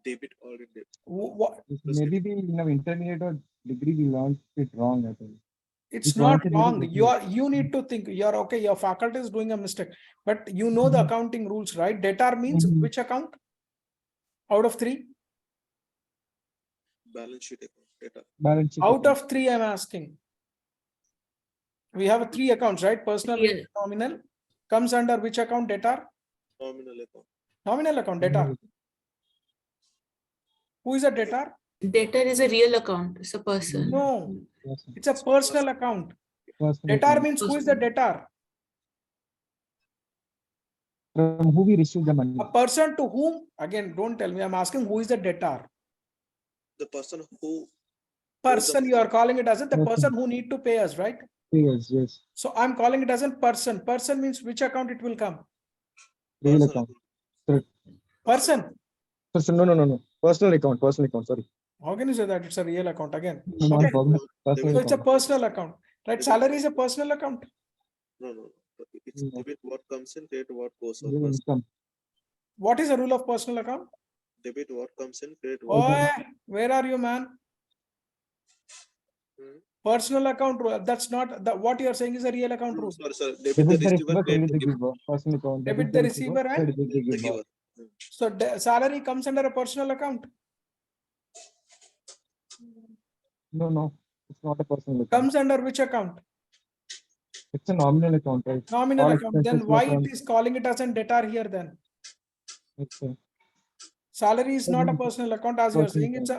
B: debit or debit.
A: What?
D: Maybe we in our intermediate or degree we learned it wrong. I think.
A: It's
D: We
A: not
D: pronounce it
A: wrong.
D: very
A: You need to think. You're okay. Your faculty is doing a mistake, but you know the accounting rules, right? Debtor means
D: Mhm.
A: which account? Out of three?
B: Balance sheet account data.
D: balance sheet.
A: Out
D: account.
A: of three, I'm asking. We have three accounts, right? Personal,
C: Yeah.
A: nominal. Comes under which account? Debtor?
B: Nominal account.
A: Nominal account, debtor. Who is a debtor?
C: Debtor is a real account. It's a person.
A: No,
D: Yes,
A: it's a personal account.
D: personal
A: Debtor
D: account.
A: means who is the debtor?
D: From who we receive the money.
A: A person to whom, again, don't tell me, I'm asking who is the debtor?
B: The person who
A: Person, you are calling it as the
D: Person.
A: person who need to pay us, right?
D: Yes, yes.
A: So I'm calling it as a person. Person means which account it will come?
D: Real
B: Personal
D: account.
B: account.
A: Person.
D: Person, no. Personal account. Personal account. Sorry.
A: How can you say that it's a real account again?
D: No,
A: Okay.
D: problem. Personal
A: So it's a
D: account.
A: personal account, right? Salary is a personal account.
B: No. It's
D: No.
B: debit what comes in, credit what goes out.
D: Real income.
A: What is the rule of personal account?
B: Debit what comes in, credit what
A: Oh, where are you, man?
B: Hmm.
A: Personal account rule. That's not the what you are saying is a real account rule.
B: Sorry. Debit
D: Debit
B: the
D: the
B: receiver,
D: receiver,
B: credit
D: credit the
B: the giver.
D: giver. Personal account.
A: Debit the receiver and
D: credit the
B: The
D: giver.
B: giver.
A: so salary comes under a personal account.
D: No. It's not a personal account.
A: Comes under which account?
D: It's a nominal account, right?
A: Nominal
D: All
A: account. Then
D: expenses
A: why
D: were
A: it
D: from-
A: is calling it as a debtor here then?
D: Okay.
A: Salary is not a
D: Mhm.
A: personal account, as you are
D: Personal
A: saying. It's a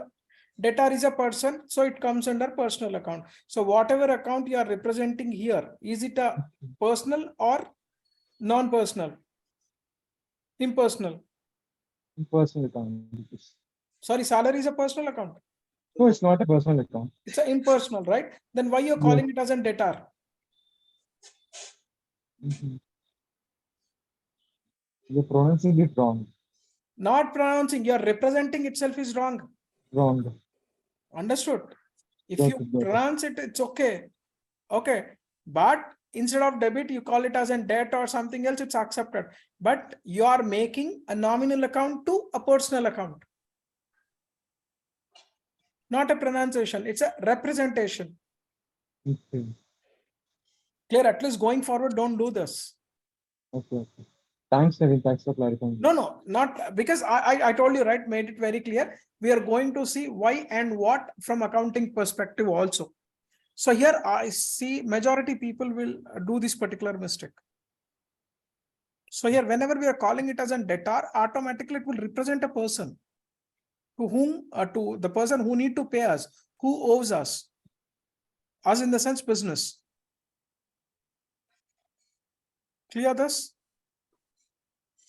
A: debtor is a person, so it comes under personal account. So whatever account you are representing here, is it a personal or non-personal? Impersonal.
D: Personal account.
A: Sorry, salary is a personal account.
D: No, it's not a personal account.
A: It's an impersonal, right? Then why you're calling it as a debtor?
D: Mhm. You're pronouncing it wrong.
A: Not pronouncing, you're representing itself is wrong.
D: Wrong.
A: Understood? If
D: Got
A: you
D: it, got it.
A: pronounce it, it's okay. Okay. But instead of debit, you call it as a debt or something else, it's accepted. But you are making a nominal account to a personal account. Not a pronunciation, it's a representation.
D: Okay.
A: Clear? At least going forward, don't do this.
D: Okay. Thanks, Naveen. Thanks for clarifying.
A: No, not because I told you, right, made it very clear. We are going to see why and what from accounting perspective also. So here I see majority people will do this particular mistake. So here, whenever we are calling it as a debtor, automatically it will represent a person to whom, to the person who need to pay us, who owes us, as in the sense business. Clear this?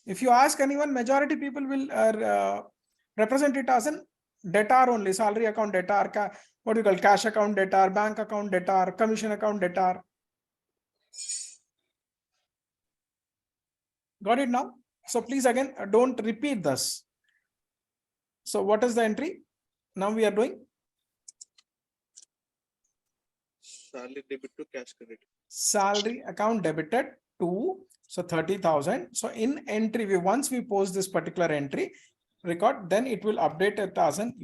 A: If you ask anyone, majority people will represent it as an debtor only, salary account debtor, what do you call cash account debtor, bank account debtor, commission account debtor. Got it now? So please again, don't repeat this. So what is the entry? Now we are doing
B: Salary debit to cash credit.
A: salary account debited to, so 30,000. So in entry, once we post this particular entry record, then it will update it as an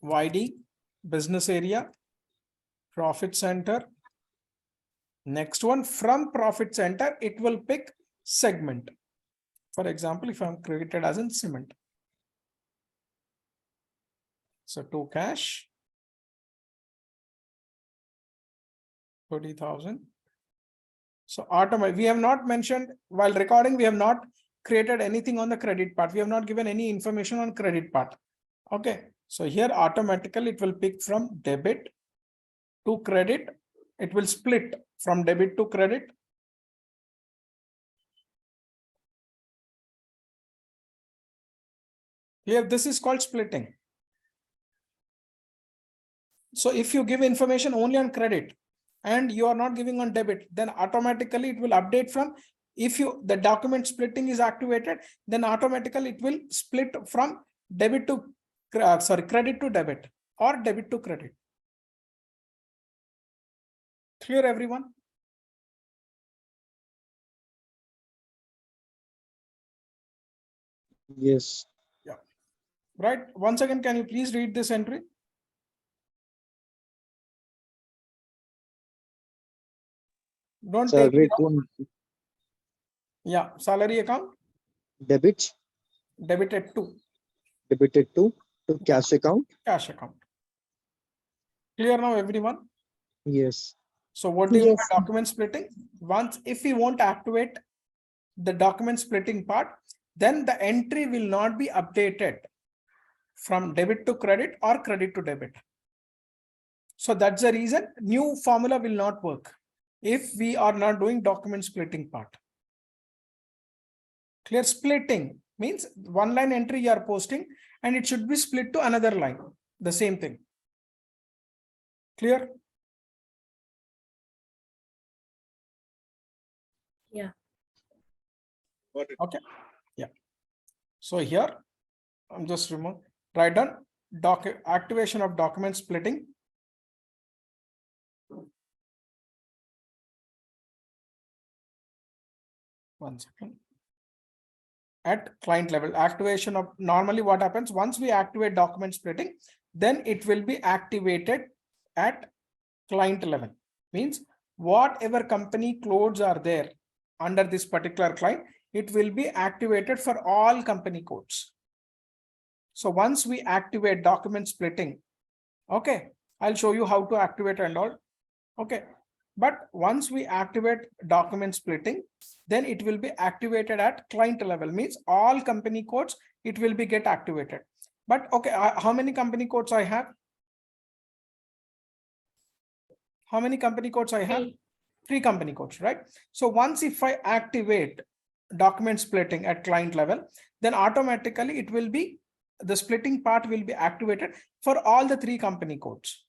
A: UHYD business area, profit center. Next one, from profit center, it will pick segment. For example, if I'm created as in cement. So to cash, 30,000. So automatic, we have not mentioned while recording, we have not created anything on the credit part. We have not given any information on credit part. Okay. So here automatically it will pick from debit to credit. It will split from debit to credit. Here, this is called splitting. So if you give information only on credit and you are not giving on debit, then automatically it will update from, if you the document splitting is activated, then automatically it will split from debit to credit to debit or debit to credit. Clear, everyone?
D: Yes.
A: Yeah. Right. Once again, can you please read this entry? Don't take
D: Salary
A: it out.
D: to
A: Yeah, salary account
D: debit,
A: debited to
D: debited to cash account.
A: cash account. Clear now, everyone?
D: Yes.
A: So what is
E: Yes.
A: my document splitting? Once, if we want to activate the document splitting part, then the entry will not be updated from debit to credit or credit to debit. So that's the reason new formula will not work if we are not doing document splitting part. Clear? Splitting means one line entry you are posting and it should be split to another line. The same thing. Clear?
C: Yeah.
B: Got it.
A: Okay. Yeah. So here I'm just write down activation of document splitting. One second. At client level, activation of, normally what happens once we activate document splitting, then it will be activated at client level. Means whatever company codes are there under this particular client, it will be activated for all company codes. So once we activate document splitting, okay, I'll show you how to activate and all. Okay. But once we activate document splitting, then it will be activated at client level, means all company codes, it will be get activated. But okay, how many company codes I have? How many company codes I have? 3 company codes, right? So once if I activate document splitting at client level, then automatically it will be, the splitting part will be activated for all the 3 company codes.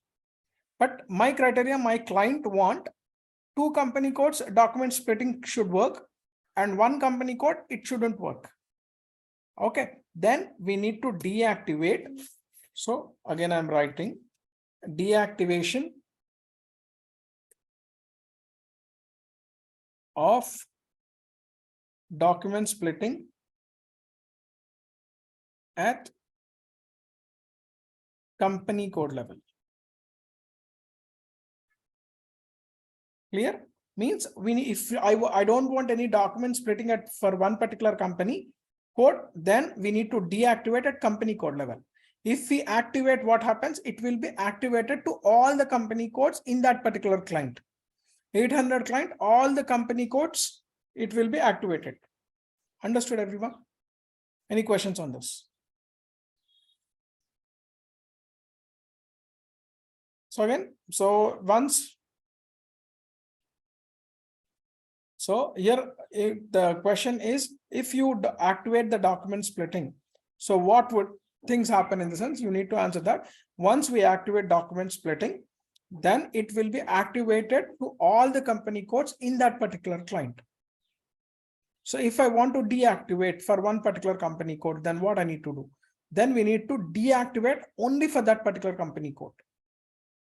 A: But my criteria, my client want 2 company codes, document splitting should work, and 1 company code, it shouldn't work. Okay, then we need to deactivate. So again, I'm writing deactivation of document splitting at company code level. Clear? Means if I don't want any document splitting at for one particular company code, then we need to deactivate at company code level. If we activate, what happens? It will be activated to all the company codes in that particular client. 800 client, all the company codes, it will be activated. Understood, everyone? Any questions on this? So again, so once So here the question is, if you activate the document splitting, so what would things happen in the sense? You need to answer that. Once we activate document splitting, then it will be activated to all the company codes in that particular client. So if I want to deactivate for one particular company code, then what I need to do? Then we need to deactivate only for that particular company code,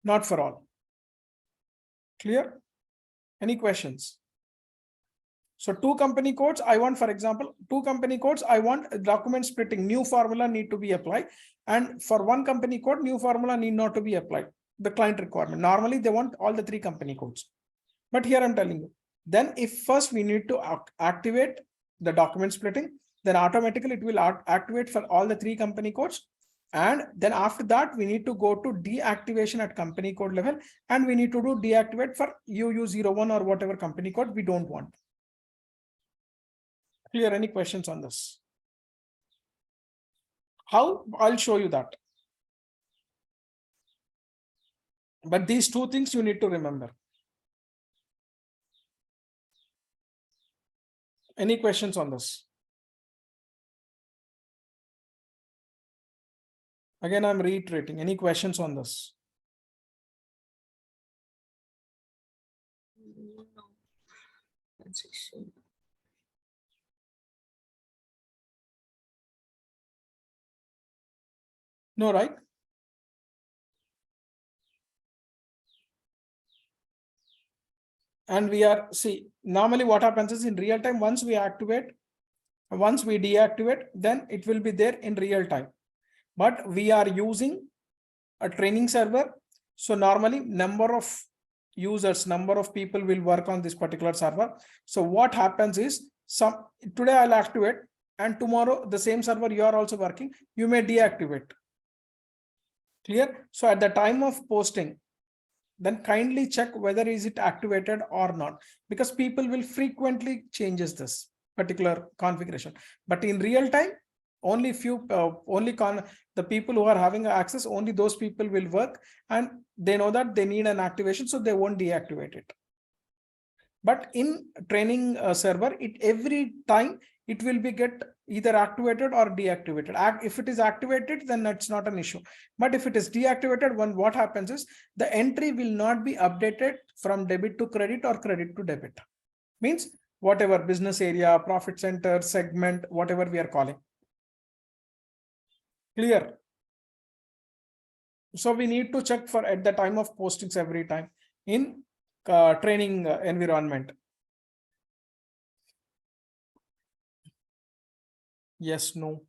A: not for all. Clear? Any questions? So two company codes, I want, for example, two company codes, I want document splitting, new formula need to be applied. And for one company code, new formula need not to be applied. The client requirement. Normally they want all the three company codes. But here I'm telling you, then if first we need to activate the document splitting, then automatically it will activate for all the three company codes. And then after that, we need to go to deactivation at company code level. And we need to do deactivate for UU01 or whatever company code we don't want. Clear? Any questions on this? How? I'll show you that. But these two things you need to remember. Any questions on this? Again, I'm reiterating. Any questions on this?
C: No. That's issue.
A: No, right? And we are, see, normally what happens is in real time, once we deactivate, then it will be there in real time. But we are using a training server. So normally number of users, number of people will work on this particular server. So what happens is today I'll activate and tomorrow the same server you are also working, you may deactivate. Clear? So at the time of posting, then kindly check whether is it activated or not, because people will frequently changes this particular configuration. But in real time, only few, the people who are having access, only those people will work, and they know that they need an activation, so they won't deactivate it. But in training server, every time it will be get either activated or deactivated. If it is activated, then that's not an issue. But if it is deactivated, what happens is the entry will not be updated from debit to credit or credit to debit. Means whatever business area, profit center, segment, whatever we are calling. Clear? So we need to check for at the time of postings every time in training environment. Yes, no.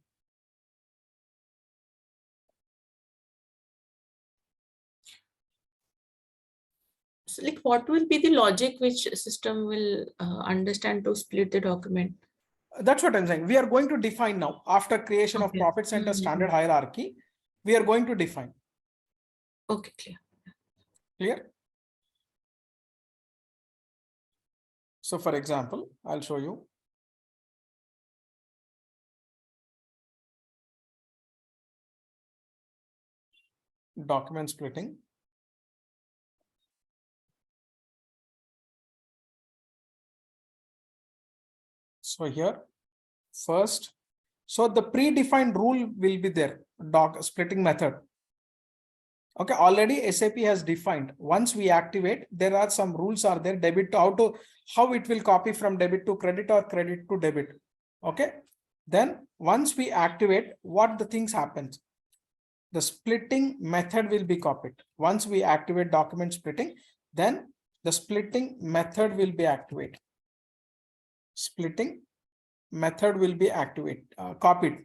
C: So like what will be the logic which system will understand to split the document?
A: That's what I'm saying. We are going to define now after creation of profit center standard hierarchy. We are going to define.
C: Okay, clear.
A: Clear? So for example, I'll show you. Document splitting. So here, first, so the predefined rule will be there, splitting method. Okay, already SAP has defined. Once we activate, there are some rules are there, debit to how it will copy from debit to credit or credit to debit. Okay, then once we activate, what the things happens? The splitting method will be copied. Once we activate document splitting, then the splitting method will be activated. Splitting method will be copied.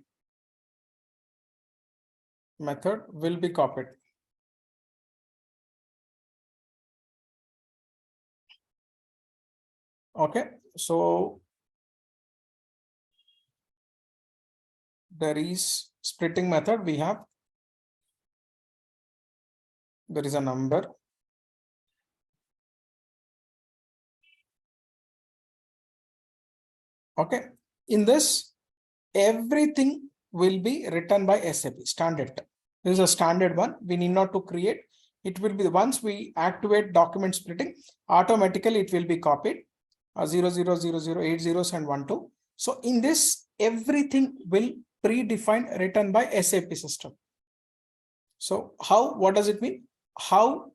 A: Method will be copied. Okay, so there is splitting method. We have, there is a number. Okay, in this, everything will be written by SAP standard. This is a standard one. We need not to create. It will be once we activate document splitting, automatically it will be copied. 8 zeros and 1 2. So in this, everything will predefined written by SAP system. So what does it mean? How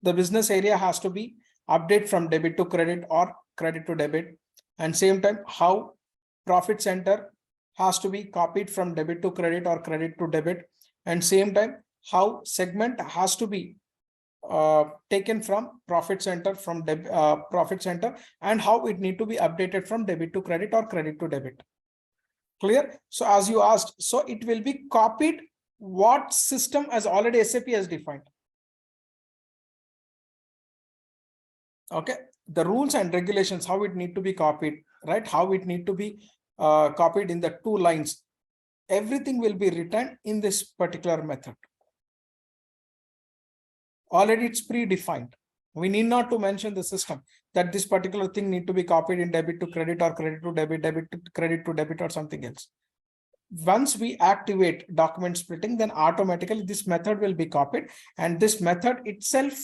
A: the business area has to be update from debit to credit or credit to debit, and same time how profit center has to be copied from debit to credit or credit to debit, and same time how segment has to be taken from profit center profit center, and how it need to be updated from debit to credit or credit to debit. Clear? So as you asked, so it will be copied what system as already SAP has defined. Okay, the rules and regulations, how it need to be copied, right? How it need to be copied in the 2 lines. Everything will be written in this particular method. Already it's predefined. We need not to mention the system that this particular thing need to be copied in debit to credit or credit to debit, debit to credit to debit or something else. Once we activate document splitting, then automatically this method will be copied, and this method itself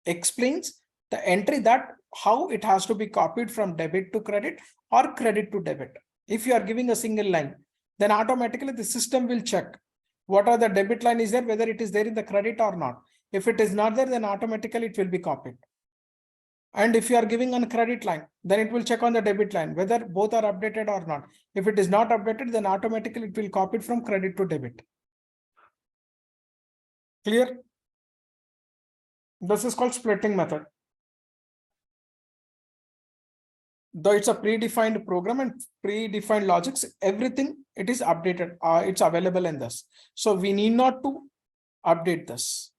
A: explains the entry that how it has to be copied from debit to credit or credit to debit. If you are giving a single line, then automatically the system will check what are the debit line is there, whether it is there in the credit or not. If it is not there, then automatically it will be copied. And if you are giving on credit line, then it will check on the debit line, whether both are updated or not. If it is not updated, then automatically it will copy it from credit to debit. Clear? This is called splitting method. Though it's a predefined program and predefined logics, everything it is updated. It's available in this. So we need not to update this.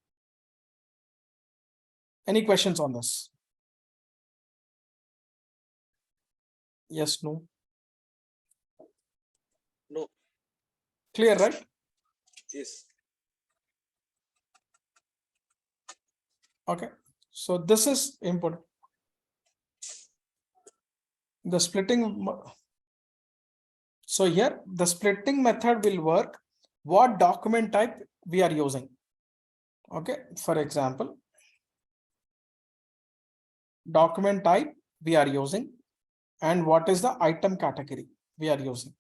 A: Any questions on this? Yes, no.
B: No.
A: Clear, right?
B: Yes.
A: Okay. So this is important. The splitting. So here the splitting method will work. What document type we are using? Okay. For example, document type we are using, and what is the item category we are using.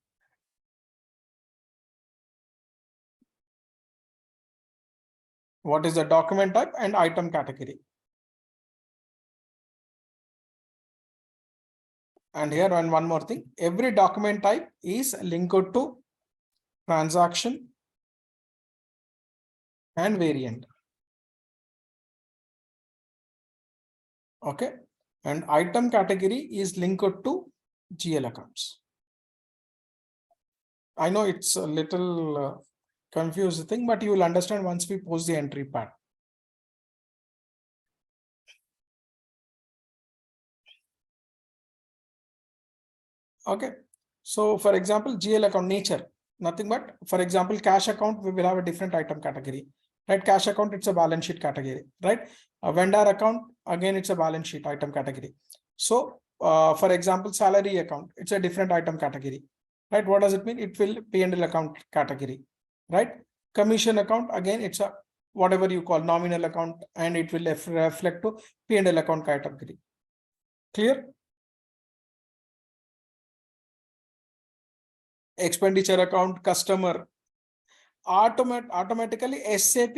A: What is the document type and item category? And here one more thing, every document type is linked to transaction and variant. Okay. And item category is linked to GL accounts. I know it's a little confused thing, but you will understand once we post the entry pad. Okay. So for example, GL account nature, nothing but, for example, cash account, we will have a different item category, right? Cash account, it's a balance sheet category, right? A vendor account, again, it's a balance sheet item category. So for example, salary account, it's a different item category, right? What does it mean? It will P&L account category, right? Commission account, again, it's a whatever you call nominal account, and it will reflect to P&L account category. Clear? Expenditure account, customer, automatically SAP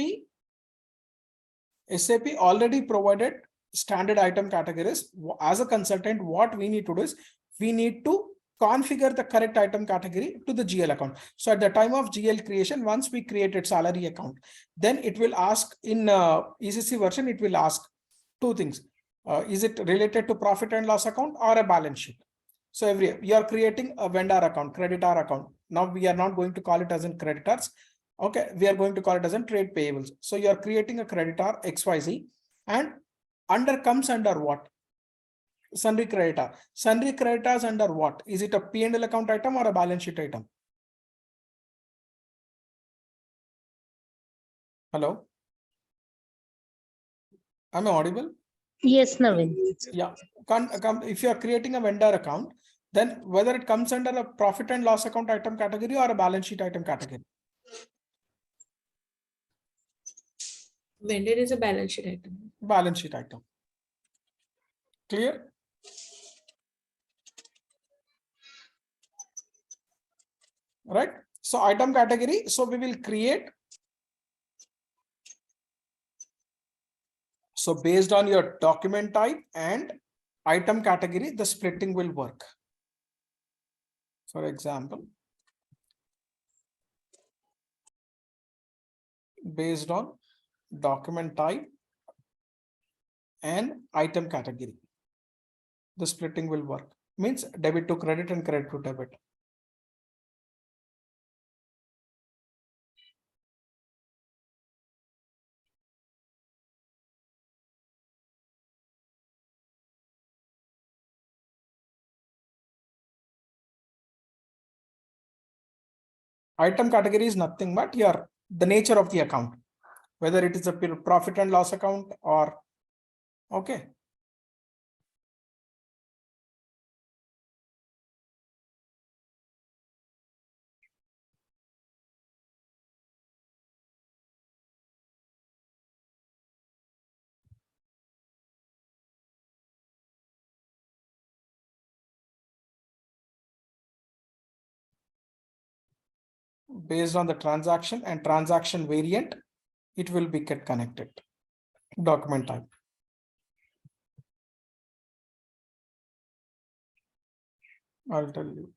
A: already provided standard item categories. As a consultant, what we need to do is we need to configure the correct item category to the GL account. So at the time of GL creation, once we created salary account, then it will ask in ECC version, it will ask 2 things. Is it related to profit and loss account or a balance sheet? So you are creating a vendor account, creditor account. Now we are not going to call it as in creditors. Okay, we are going to call it as in trade payables. So you are creating a creditor XYZ, and comes under what? Sundry creditor. Sundry creditors under what? Is it a P&L account item or a balance sheet item? Hello? Am I audible?
E: Yes, Naveen.
A: Yeah. If you are creating a vendor account, then whether it comes under a profit and loss account item category or a balance sheet item category.
C: Vendor is a balance sheet item.
A: Balance sheet item. Clear? right? So item category. So we will create. So based on your document type and item category, the splitting will work. For example, based on document type and item category, the splitting will work. Means debit to credit and credit to debit. Item category is nothing but your the nature of the account, whether it is a profit and loss account or okay. Based on the transaction and transaction variant, it will be get connected. Document type. I'll tell you.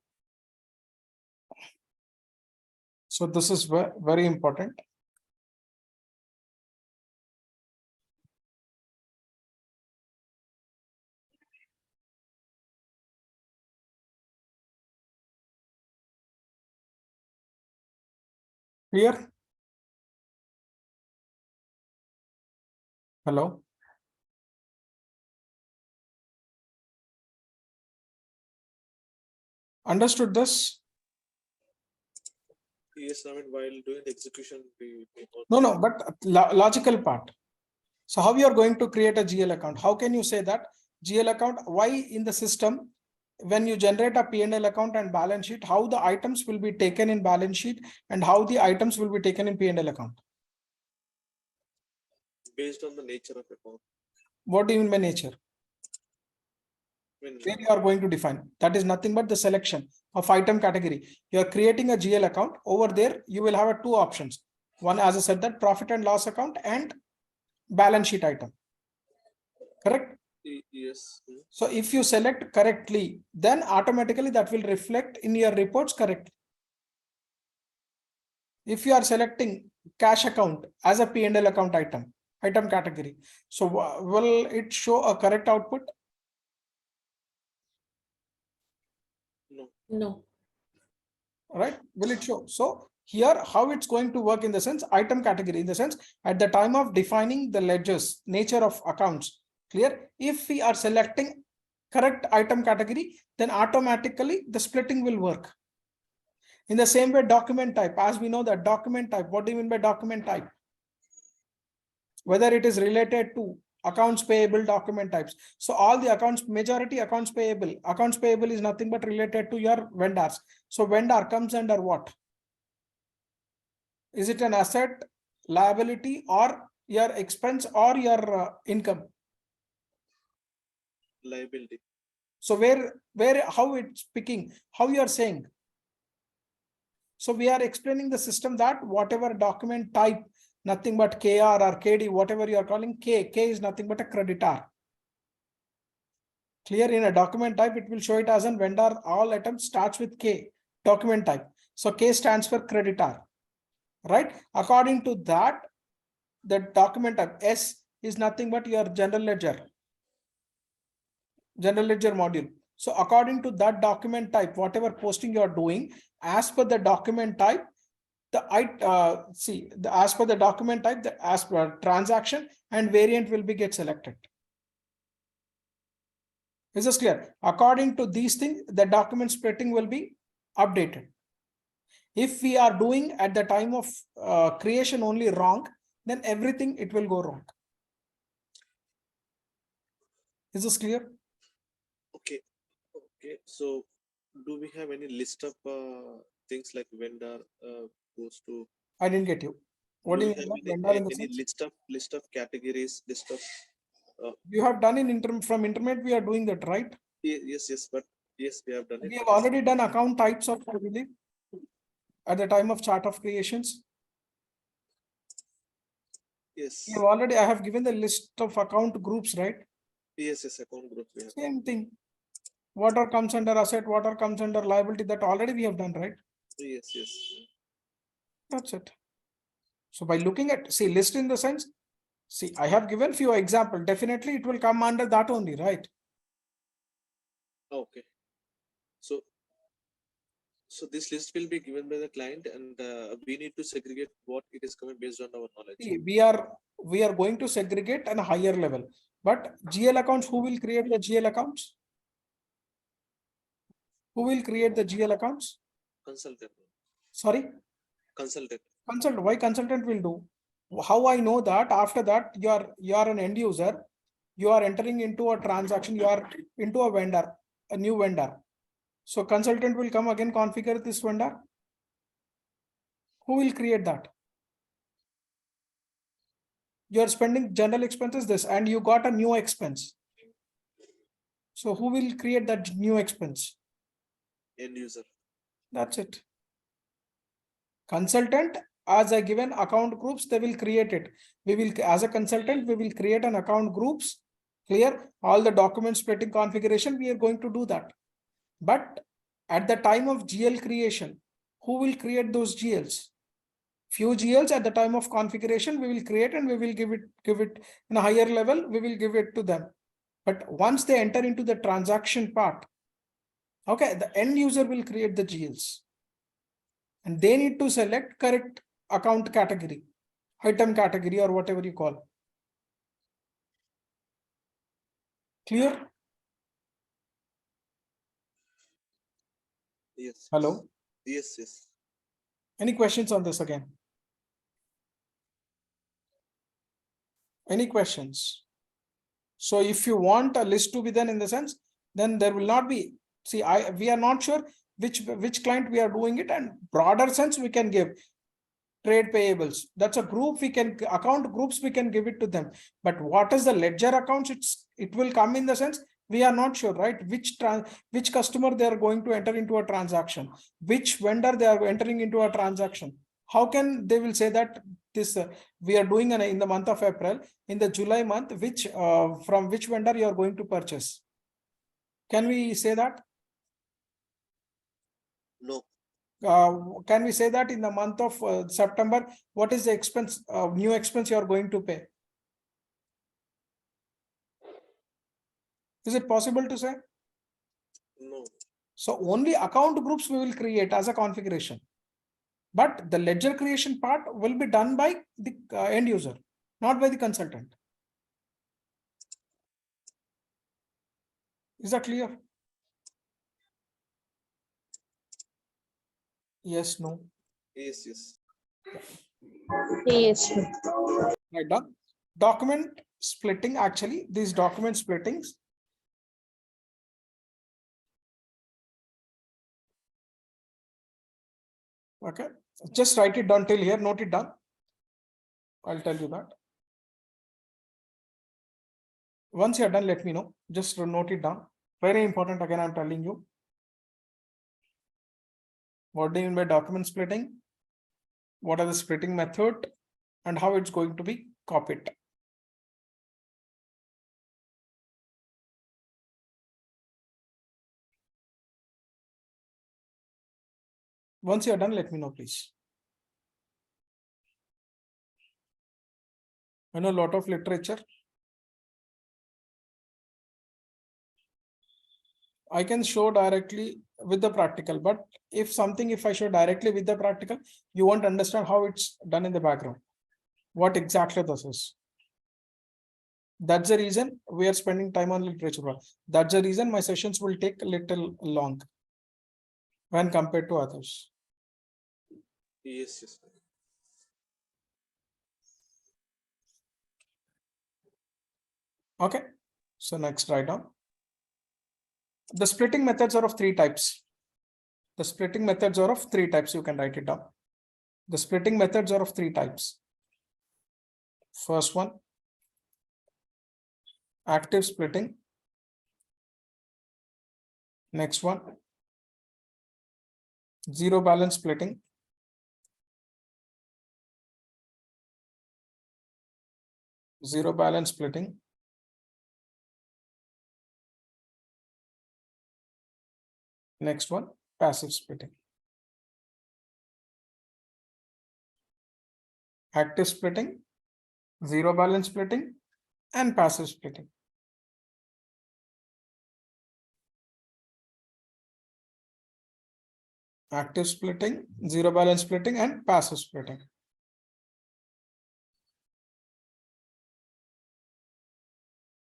A: So this is very important. Clear? Hello? Understood this?
B: Yes, I mean, while doing the execution, we
A: No, but logical part. So how you are going to create a GL account? How can you say that GL account? Why in the system, when you generate a P&L account and balance sheet, how the items will be taken in balance sheet and how the items will be taken in P&L account?
B: based on the nature of account.
A: What do you mean by nature?
B: When
A: Where you are going to define? That is nothing but the selection of item category. You are creating a GL account. Over there, you will have two options. One, as I said, that profit and loss account and balance sheet item. Correct?
B: yes.
A: So if you select correctly, then automatically that will reflect in your reports correctly. If you are selecting cash account as a P&L account item category, so will it show a correct output?
B: No.
C: No.
A: Right? Will it show? So here, how it's going to work in the sense item category, in the sense at the time of defining the ledgers, nature of accounts, clear? If we are selecting correct item category, then automatically the splitting will work. In the same way, document type, as we know that document type, what do you mean by document type? Whether it is related to accounts payable document types. So all the accounts, majority accounts payable is nothing but related to your vendors. So vendor comes under what? Is it an asset, liability, or your expense or your income?
B: Liability.
A: So how it's picking, how you are saying? So we are explaining the system that whatever document type, nothing but KR or KD, whatever you are calling K is nothing but a creditor. Clear? In a document type, it will show it as a vendor. All items starts with K, document type. So K stands for creditor, right? According to that, the document type S is nothing but your general ledger module. So according to that document type, whatever posting you are doing, as per the document type, as per the document type, as per transaction and variant will be get selected. Is this clear? According to these things, the document splitting will be updated. If we are doing at the time of creation only wrong, then everything it will go wrong. Is this clear?
B: Okay. So, do we have any list of things like vendor goes to?
A: I didn't get you. What do you
B: we
A: mean
B: have
A: by vendor in the
B: any
A: sense?
B: list of categories, list of?
A: You have done in from internet, we are doing that, right?
B: Yes, but yes, we have done it.
A: We have already done account types of, I believe. at the time of chart of creations?
B: Yes.
A: I have given the list of account groups, right?
B: Yes, account group we have.
A: Same thing. What all comes under asset, what all comes under liability, that already we have done, right?
B: Yes.
A: That's it. So by looking at, see, list in the sense, see, I have given few examples. Definitely it will come under that only, right?
B: Okay. So this list will be given by the client, and we need to segregate what it is coming based on our knowledge.
A: See, we are going to segregate at a higher level. But GL accounts, who will create the GL accounts? Who will create the GL accounts?
B: Consultant.
A: Sorry?
B: Consultant.
A: Consultant. Why consultant will do? How I know that? After that, you are an end user, you are entering into a transaction, you are into a vendor, a new vendor. So consultant will come again, configure this vendor. Who will create that? You are spending general expenses this, and you got a new expense. So who will create that new expense?
B: End user.
A: That's it. Consultant, as a given account groups, they will create it. We will, as a consultant, we will create an account groups. Clear? All the document splitting configuration, we are going to do that. But at the time of GL creation, who will create those GLs? Few GLs at the time of configuration, we will create and we will give it in a higher level, we will give it to them. But once they enter into the transaction part, okay, the end user will create the GLs. And they need to select correct account category, item category, or whatever you call. Clear?
B: Yes.
A: Hello?
B: Yes.
A: Any questions on this again? Any questions? So if you want a list to be done in the sense, then there will not be, see, we are not sure which client we are doing it, and broader sense we can give trade payables. That's a group, we can account groups, we can give it to them. But what is the ledger accounts? It will come in the sense we are not sure, right? Which customer they are going to enter into a transaction, which vendor they are entering into a transaction. How can they will say that this we are doing in the month of April, in the July month, which from which vendor you are going to purchase? Can we say that?
B: No.
A: Can we say that in the month of September, what is the expense, new expense you are going to pay? Is it possible to say?
B: No.
A: So only account groups we will create as a configuration. But the ledger creation part will be done by the end user, not by the consultant. Is that clear? Yes, no.
B: Yes.
C: Yes.
A: Right, done. Document splitting, actually, these document splittings. Okay, just write it down till here, note it down. I'll tell you that. Once you're done, let me know. Just note it down. Very important. Again, I'm telling you. What do you mean by document splitting? What are the splitting method and how it's going to be copied? Once you're done, let me know, please. I know a lot of literature. I can show directly with the practical, but if I show directly with the practical, you won't understand how it's done in the background. What exactly this is. That's the reason we are spending time on literature. That's the reason my sessions will take a little long when compared to others.
B: Yes.
A: Okay, so next, write down. The splitting methods are of three types. The splitting methods are of three types. You can write it down. The splitting methods are of three types. First one, active splitting. Next one, zero balance splitting. zero balance splitting. Next one, passive splitting. Active splitting, zero balance splitting, and passive splitting. Active splitting, zero balance splitting, and passive splitting.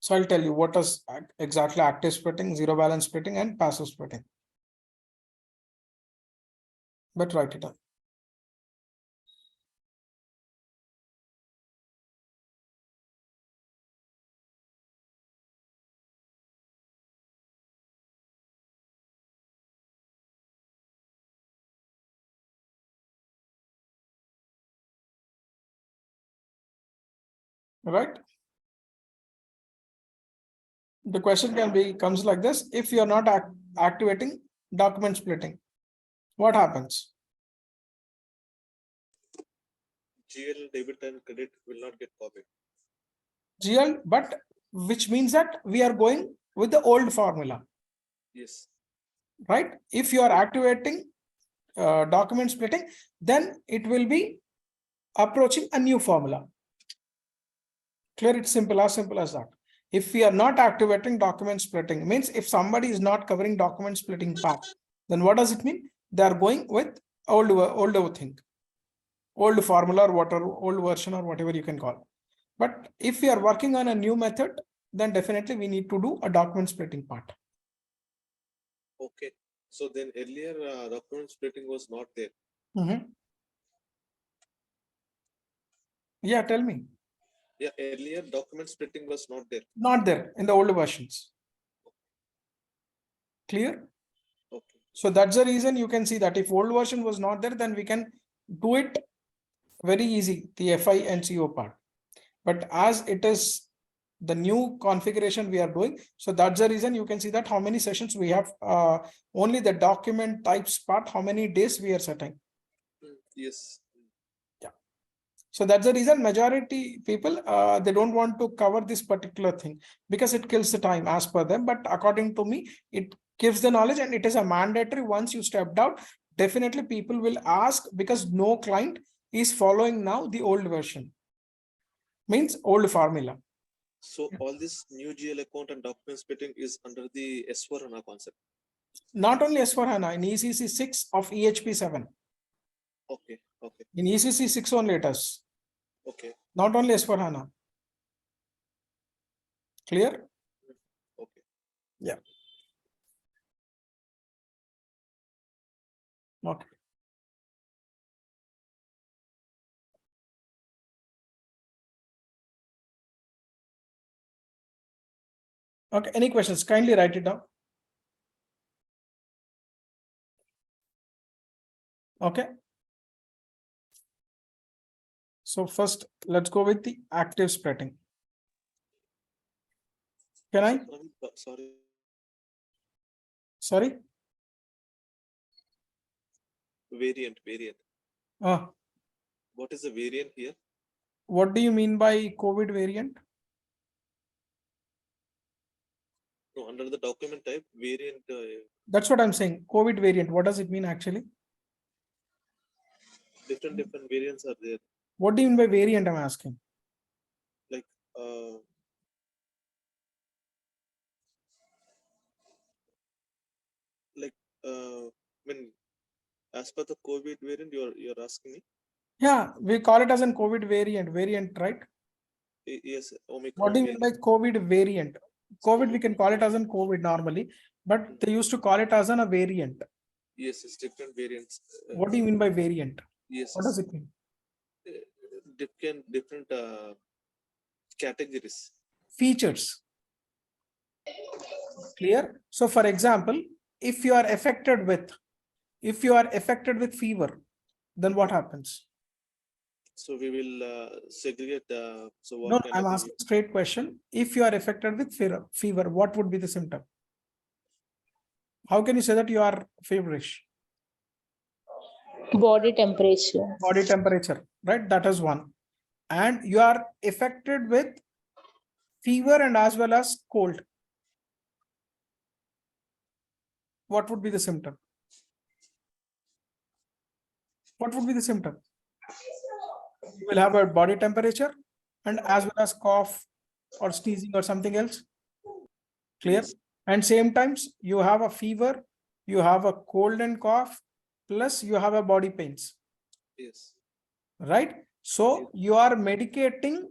A: So I'll tell you what is exactly active splitting, zero balance splitting, and passive splitting. But write it down. Right? The question comes like this: if you are not activating document splitting, what happens?
B: GL debit and credit will not get copied.
A: GL, but which means that we are going with the old formula,
B: Yes.
A: right? If you are activating document splitting, then it will be approaching a new formula. Clear? It's simple as that. If we are not activating document splitting, means if somebody is not covering document splitting part, then what does it mean? They are going with older thing, old formula or whatever, old version or whatever you can call. But if we are working on a new method, then definitely we need to do a document splitting part.
B: Okay. So then earlier document splitting was not there.
A: Yeah, tell me.
B: Yeah, earlier document splitting was not there.
A: Not there in the older versions. Clear?
B: Okay.
A: So that's the reason you can see that if old version was not there, then we can do it very easy, the FI and CO part. But as it is the new configuration we are doing, so that's the reason you can see that how many sessions we have, only the document types part, how many days we are setting.
B: Yes.
A: Yeah. So that's the reason majority people, they don't want to cover this particular thing because it kills the time as per them. But according to me, it gives the knowledge and it is a mandatory. Once you stepped out, definitely people will ask because no client is following now the old version. Means old formula.
B: So all this new GL account and document splitting is under the S4 HANA concept.
A: Not only S4 HANA, in ECC 6 of EHP 7.
B: Okay. Okay.
A: In ECC 6 only it is.
B: Okay.
A: Not only S4 HANA. Clear?
B: Okay.
A: Yeah. Okay. Okay. Any questions? Kindly write it down. Okay. So first, let's go with the active splitting. Can I?
B: Sorry.
A: Sorry?
B: Variant. What is the variant here?
A: What do you mean by COVID variant?
B: No, under the document type, variant.
A: That's what I'm saying. COVID variant. What does it mean actually?
B: Different variants are there.
A: What do you mean by variant? I'm asking.
B: Like when as per the COVID variant, you're asking me?
A: Yeah, we call it as a COVID variant, right?
B: Yes, Omicron.
A: What do you mean by COVID variant? COVID, we can call it as a COVID normally, but they used to call it as a variant.
B: Yes, it's different variants.
A: What do you mean by variant?
B: Yes.
A: What does it mean?
B: Different categories.
A: Features. Clear? So for example, if you are affected with fever, then what happens?
B: So we will segregate. So what
A: No,
B: kind
A: I'm
B: of
A: asking straight question. If you are affected with fever, what would be the symptom? How can you say that you are feverish?
E: Body temperature.
A: Body temperature, right? That is one. And you are affected with fever and as well as cold, what would be the symptom? What would be the symptom? You will have a body temperature and as well as cough or sneezing or something else. Clear?
B: Yes.
A: And same times you have a fever, you have a cold and cough, plus you have a body pains,
B: Yes.
A: right? So you are medicating.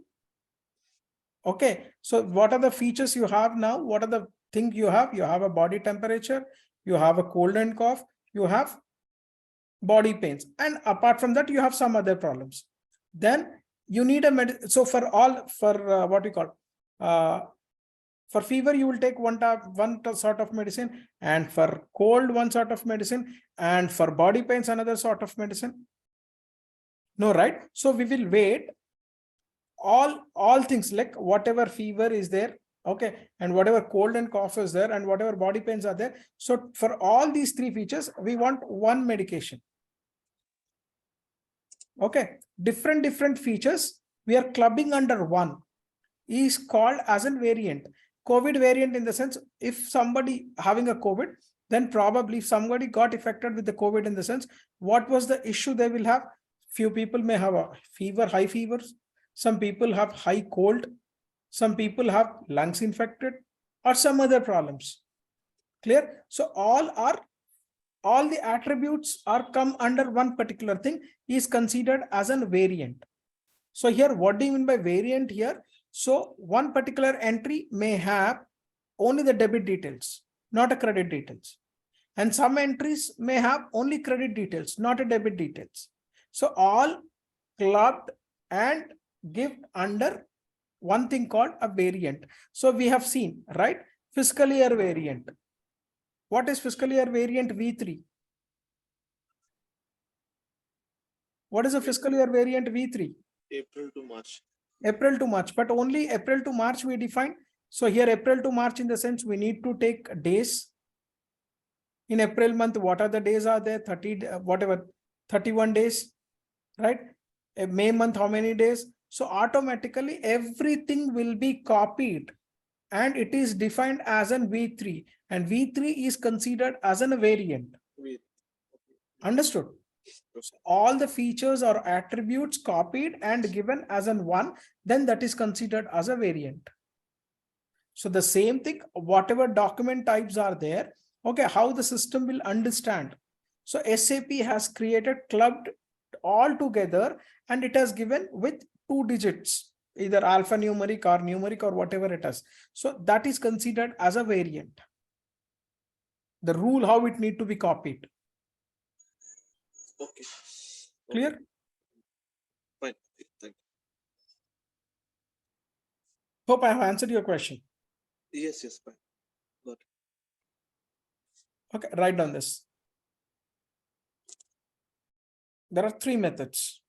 A: Okay. So what are the features you have now? What are the things you have? You have a body temperature, you have a cold and cough, you have body pains. And apart from that, you have some other problems. Then you need a so for all, for what we call, for fever, you will take one sort of medicine, and for cold, one sort of medicine, and for body pains, another sort of medicine. No, right? So we will wait all things, like whatever fever is there, okay, and whatever cold and cough is there, and whatever body pains are there. So for all these three features, we want one medication. Okay, different features we are clubbing under one is called as a variant. COVID variant, in the sense, if somebody having a COVID, then probably if somebody got affected with the COVID, in the sense, what was the issue they will have? Few people may have a fever, high fevers. Some people have high cold. Some people have lungs infected or some other problems. Clear? So all the attributes are come under one particular thing is considered as a variant. So here, what do you mean by variant here? So one particular entry may have only the debit details, not a credit details. And some entries may have only credit details, not a debit details. So all clubbed and give under one thing called a variant. So we have seen, right? Fiscal year variant. What is fiscal year variant V3? What is a fiscal year variant V3?
B: April to March.
A: April to March, but only April to March we define. So here April to March, in the sense, we need to take days. In April month, what are the days are there? 30, whatever, 31 days, right? May month, how many days? So automatically everything will be copied and it is defined as an V3, and V3 is considered as a variant.
B: With
A: Understood? All the features or attributes copied and given as an one, then that is considered as a variant. So the same thing, whatever document types are there, okay, how the system will understand. So SAP has created clubbed all together and it has given with 2 digits, either alphanumeric or numeric or whatever it is. So that is considered as a variant. The rule how it need to be copied.
B: okay.
A: Clear?
B: Fine. Thank
A: Hope I have answered your question.
B: you. Yes, fine. Got it.
A: Okay, write down this. There are 3 methods.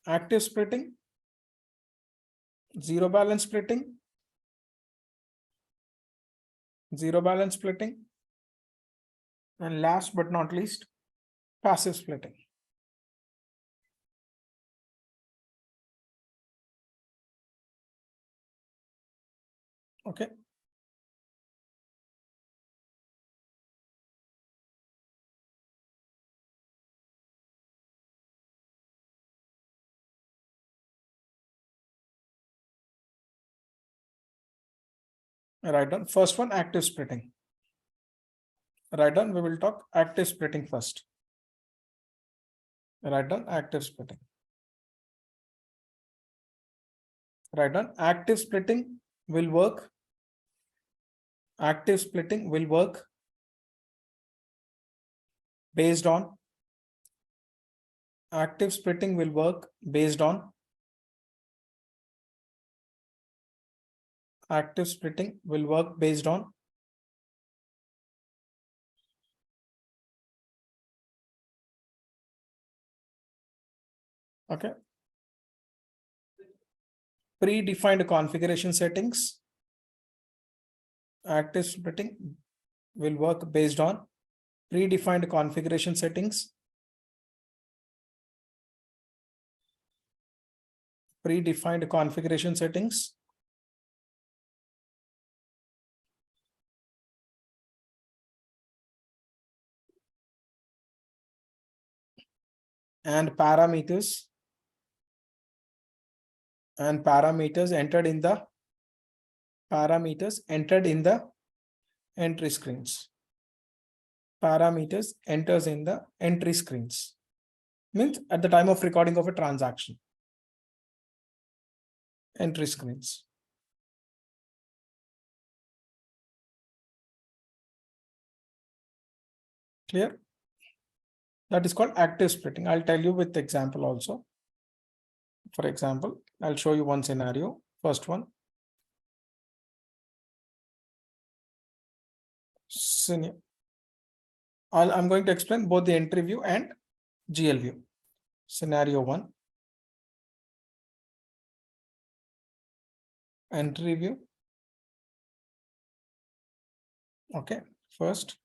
A: Active splitting, zero balance splitting, and last but not least, passive splitting. Okay. Write down first one, active splitting. Write down, we will talk active splitting first. Write down active splitting. Write down active splitting will work. Active splitting will work based on. Active splitting will work based on. Active splitting will work based on. Okay. Predefined configuration settings. Active splitting will work based on predefined configuration settings. predefined configuration settings. And parameters entered in the entry screens. Parameters enters in the entry screens. Means at the time of recording of a transaction. Entry screens. Clear? That is called active splitting. I'll tell you with example also. For example, I'll show you one scenario. First one. I'm going to explain both the entry view and GL view. Scenario 1. Entry view. Okay, first.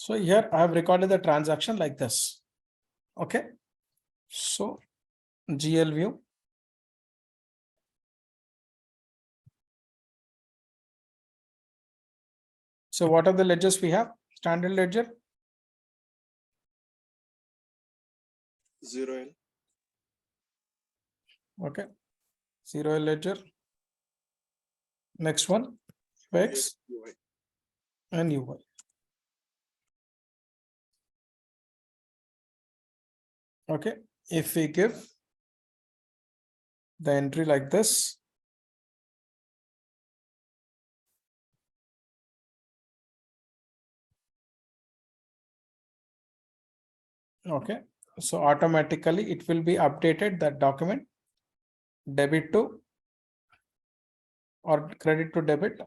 A: So here I have recorded the transaction like this. Okay. So GL view. So what are the ledgers we have? Standard ledger.
B: 0L.
A: Okay. 0L ledger. Next one. X
B: UI.
A: and UI. Okay. If we give the entry like this. Okay. So automatically it will be updated that document debit to or credit to debit.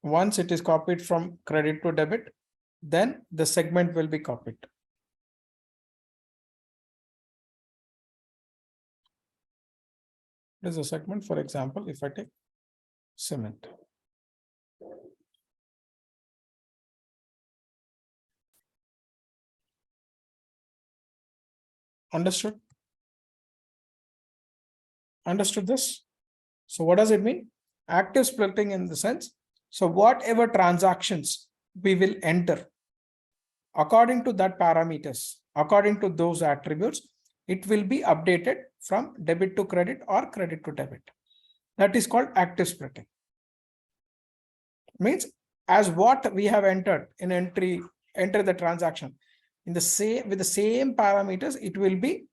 A: Once it is copied from credit to debit, then the segment will be copied. This is a segment, for example, if I take cement. Understood? Understood this? So what does it mean? Active splitting in the sense, so whatever transactions we will enter according to that parameters, according to those attributes, it will be updated from debit to credit or credit to debit. That is called active splitting. Means as what we have entered in enter the transaction in the same with the same parameters, it will be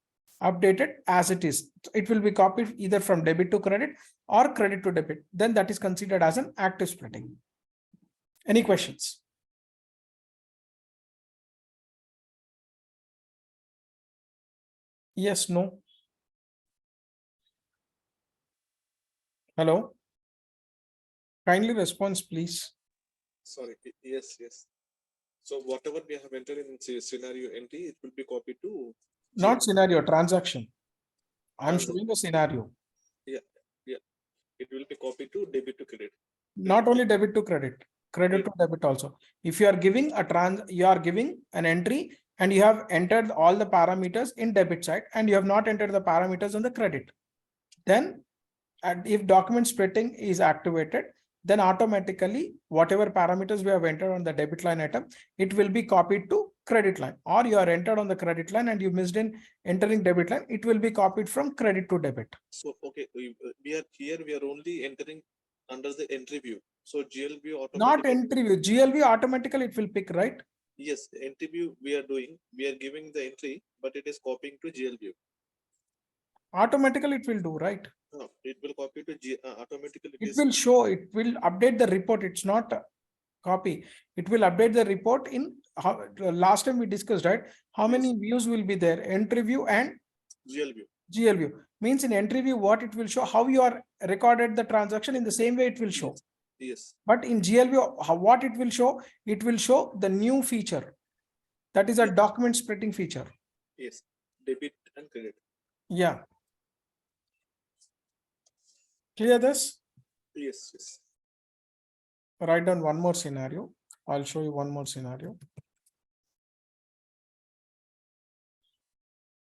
A: updated as it is. It will be copied either from debit to credit or credit to debit. Then that is considered as an active splitting. Any questions? Yes, no. Hello. Kindly response, please.
B: Sorry. Yes. So whatever we have entered in scenario entry, it will be copied to.
A: Not scenario, transaction. I'm
B: Transaction.
A: showing a scenario.
B: Yeah. It will be copied to debit to credit.
A: Not only debit to credit, credit to debit also. If you are giving you are giving an entry and you have entered all the parameters in debit side and you have not entered the parameters on the credit, then and if document splitting is activated, then automatically whatever parameters we have entered on the debit line item, it will be copied to credit line, or you are entered on the credit line and you missed in entering debit line, it will be copied from credit to debit.
B: So okay, we are here. We are only entering under the entry view. So GL view automatically.
A: Not entry view. GL automatically it will pick, right?
B: Yes, entry view we are doing. We are giving the entry, but it is copying to GL view.
A: Automatically it will do, right?
B: No, it will copy to automatically.
A: It will show, it will update the report. It's not a copy. It will update the report in how, last time we discussed, right? How
B: Yes.
A: many views will be there? Entry view and
B: GL view.
A: GL view. Means in entry view, what it will show, how you are recorded the transaction in the same way it will show.
B: Yes.
A: But in GL view, what it will show the new feature. That is a
B: Yes.
A: document splitting feature.
B: Yes. Debit and credit.
A: Yeah. Clear this?
B: Yes. Yes.
A: Write down one more scenario. I'll show you one more scenario.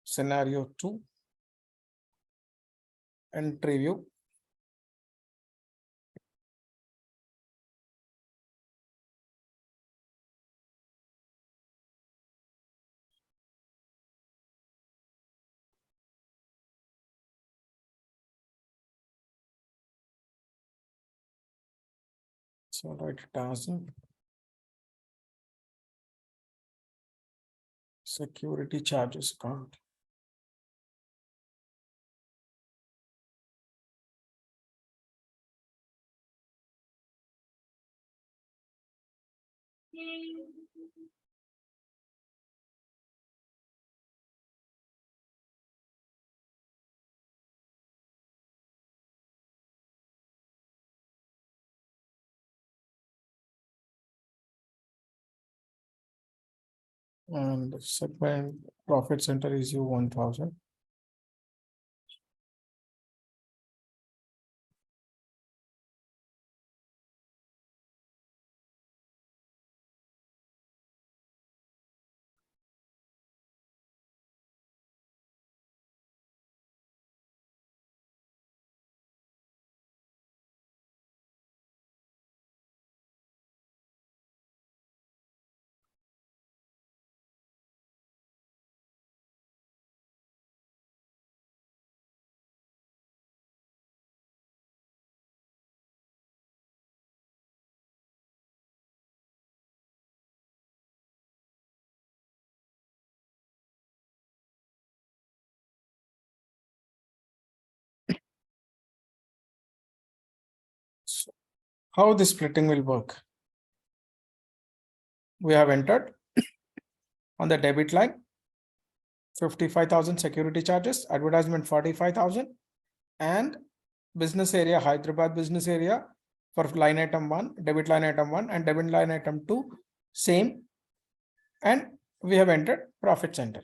A: Scenario 2. Entry view. So write it as security charges account. And segment profit center is you 1000. So how the splitting will work? We have entered on the debit line 55,000 security charges, advertisement 45,000, and business area Hyderabad business area for line item 1, debit line item 1 and debit line item 2 same, and we have entered profit center.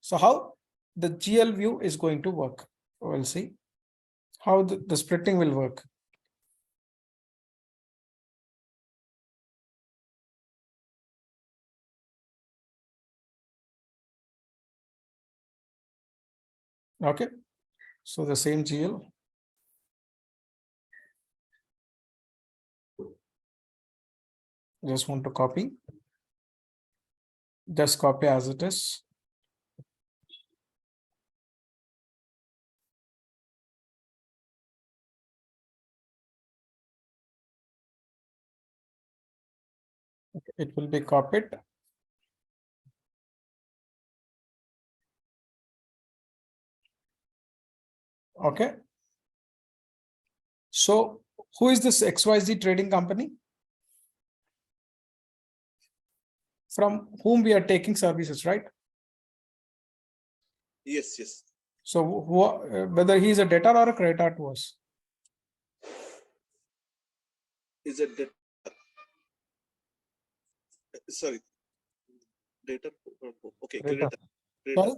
A: So how the GL view is going to work? We'll see how the splitting will work. Okay, so the same GL. Just want to copy. Just copy as it is. It will be copied. Okay. So who is this XYZ trading company? From whom we are taking services, right?
B: Yes. Yes.
A: So whether he is a debtor or a creditor to us.
B: Is it that? Sorry. Data. Okay.
A: Creditor.
B: Creditor.
A: Sorry?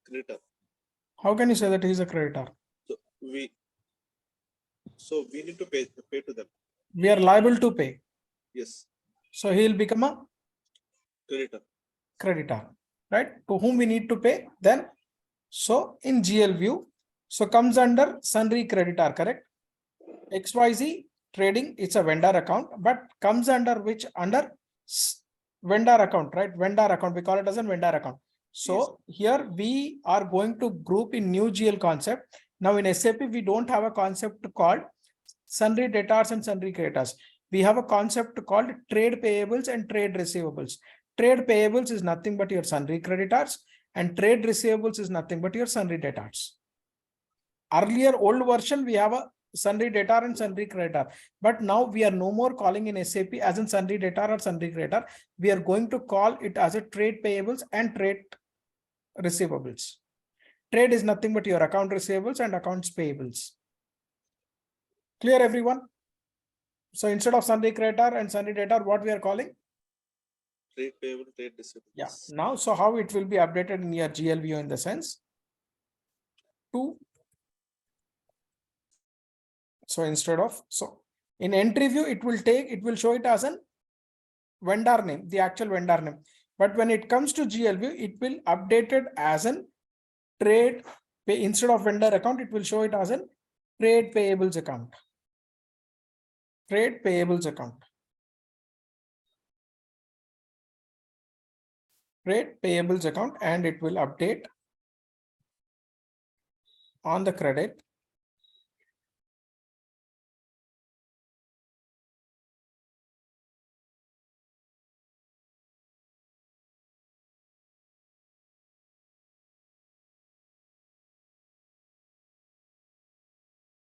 B: Creditor.
A: How can you say that he is a creditor?
B: So we need to pay to them.
A: We are liable to pay.
B: Yes.
A: So he will become a creditor, right? To whom we need to pay. Then, so in GL view, so comes under sundry creditor, correct? XYZ trading, it's a vendor account, but comes under which? Under vendor account, right? Vendor account, we call it as a vendor account. So here we are going to group in new GL concept. Now in SAP, we don't have a concept called sundry debtors and sundry creditors. We have a concept called trade payables and trade receivables. Trade payables is nothing but your sundry creditors, and trade receivables is nothing but your sundry debtors. Earlier old version, we have a sundry debtor and sundry creditor, but now we are no more calling in SAP as in sundry debtor or sundry creditor. We are going to call it as a trade payables and trade receivables. Trade is nothing but your account receivables and accounts payables. Clear, everyone? So instead of sundry creditor and sundry debtor, what we are calling?
B: Trade payable, trade receivable.
A: Yeah. Now, so how it will be updated in your GL view in the sense to. So instead of, so in entry view, it will show it as an vendor name, the actual vendor name. But when it comes to GL view, it will update it as an trade pay. Instead of vendor account, it will show it as an trade payables account. Trade payables account. Trade payables account, and it will update on the credit.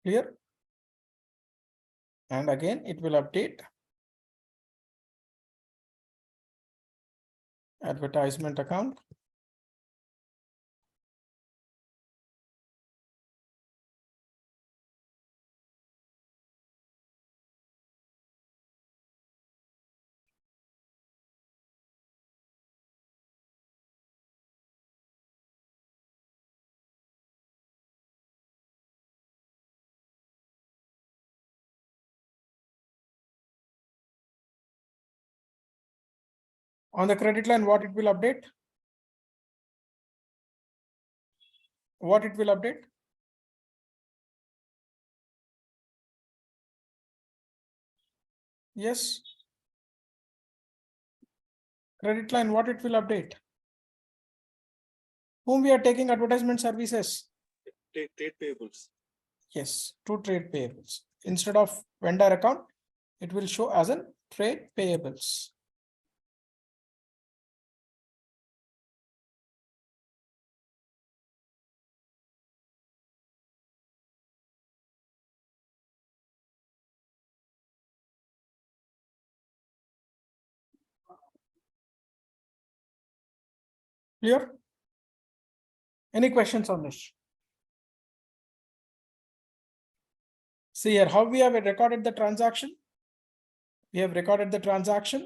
A: Clear? And again, it will update advertisement account. On the credit line, what it will update? What it will update? Yes. Credit line, what it will update? Whom we are taking advertisement services?
B: Trade payables.
A: Yes, to trade payables. Instead of vendor account, it will show as a trade payables. Clear? Any questions on this? See here, how we have recorded the transaction? We have recorded the transaction.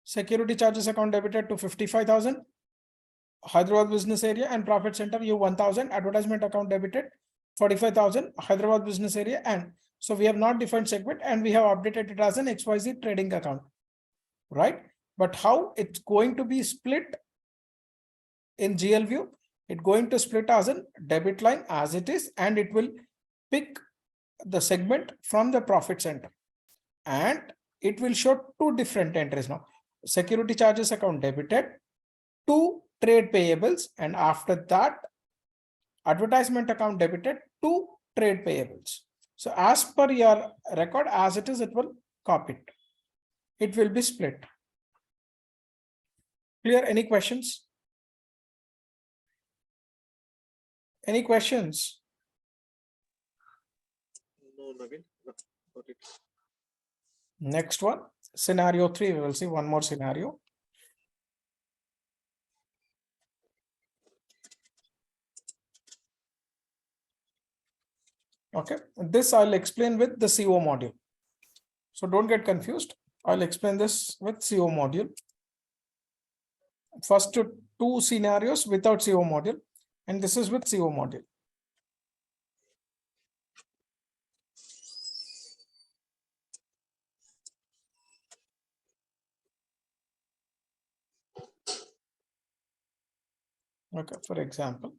A: Security charges account debited to 55,000. Hyderabad business area and profit center, you 1,000. Advertisement account debited 45,000. Hyderabad business area, and so we have not defined segment and we have updated it as an XYZ trading account, right? But how it's going to be split in GL view? It's going to split as a debit line as it is, and it will pick the segment from the profit center, and it will show two different entries now. Security charges account debited, to trade payables, and after that advertisement account debited, to trade payables. So as per your record as it is, it will copy it. It will be split. Clear? Any questions? Any questions?
B: No, Naveen. No, got it.
A: Next one, scenario 3. We will see one more scenario. Okay, this I'll explain with the CO module. So don't get confused. I'll explain this with CO module. First two scenarios without CO module, and this is with CO module. Okay, for example.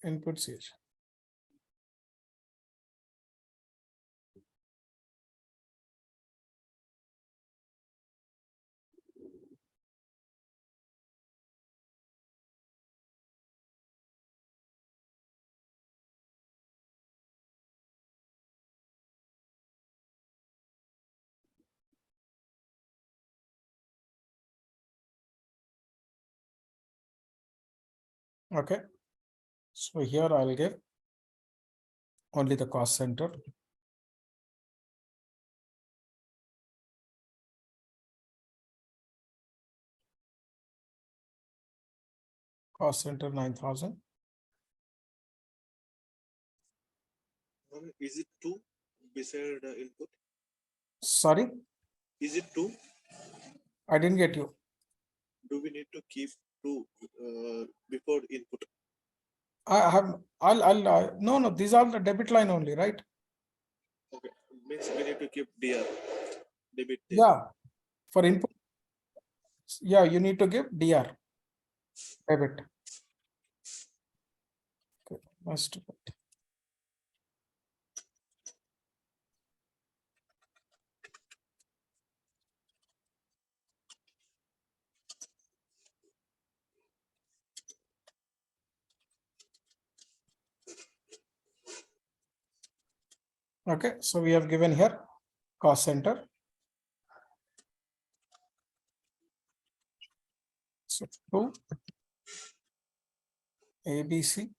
A: Input CH. Okay. So here I'll give only the cost center. Cost center 9,000.
B: Is it two beside input?
A: Sorry,
B: Is it two?
A: I didn't get you.
B: Do we need to keep two before input?
A: I have, no, these are the debit line only, right?
B: Okay, means we need to keep DR, debit there.
A: Yeah, for input. Yeah, you need to give DR, debit. Okay, must. Okay, so we have given here cost center. So two ABC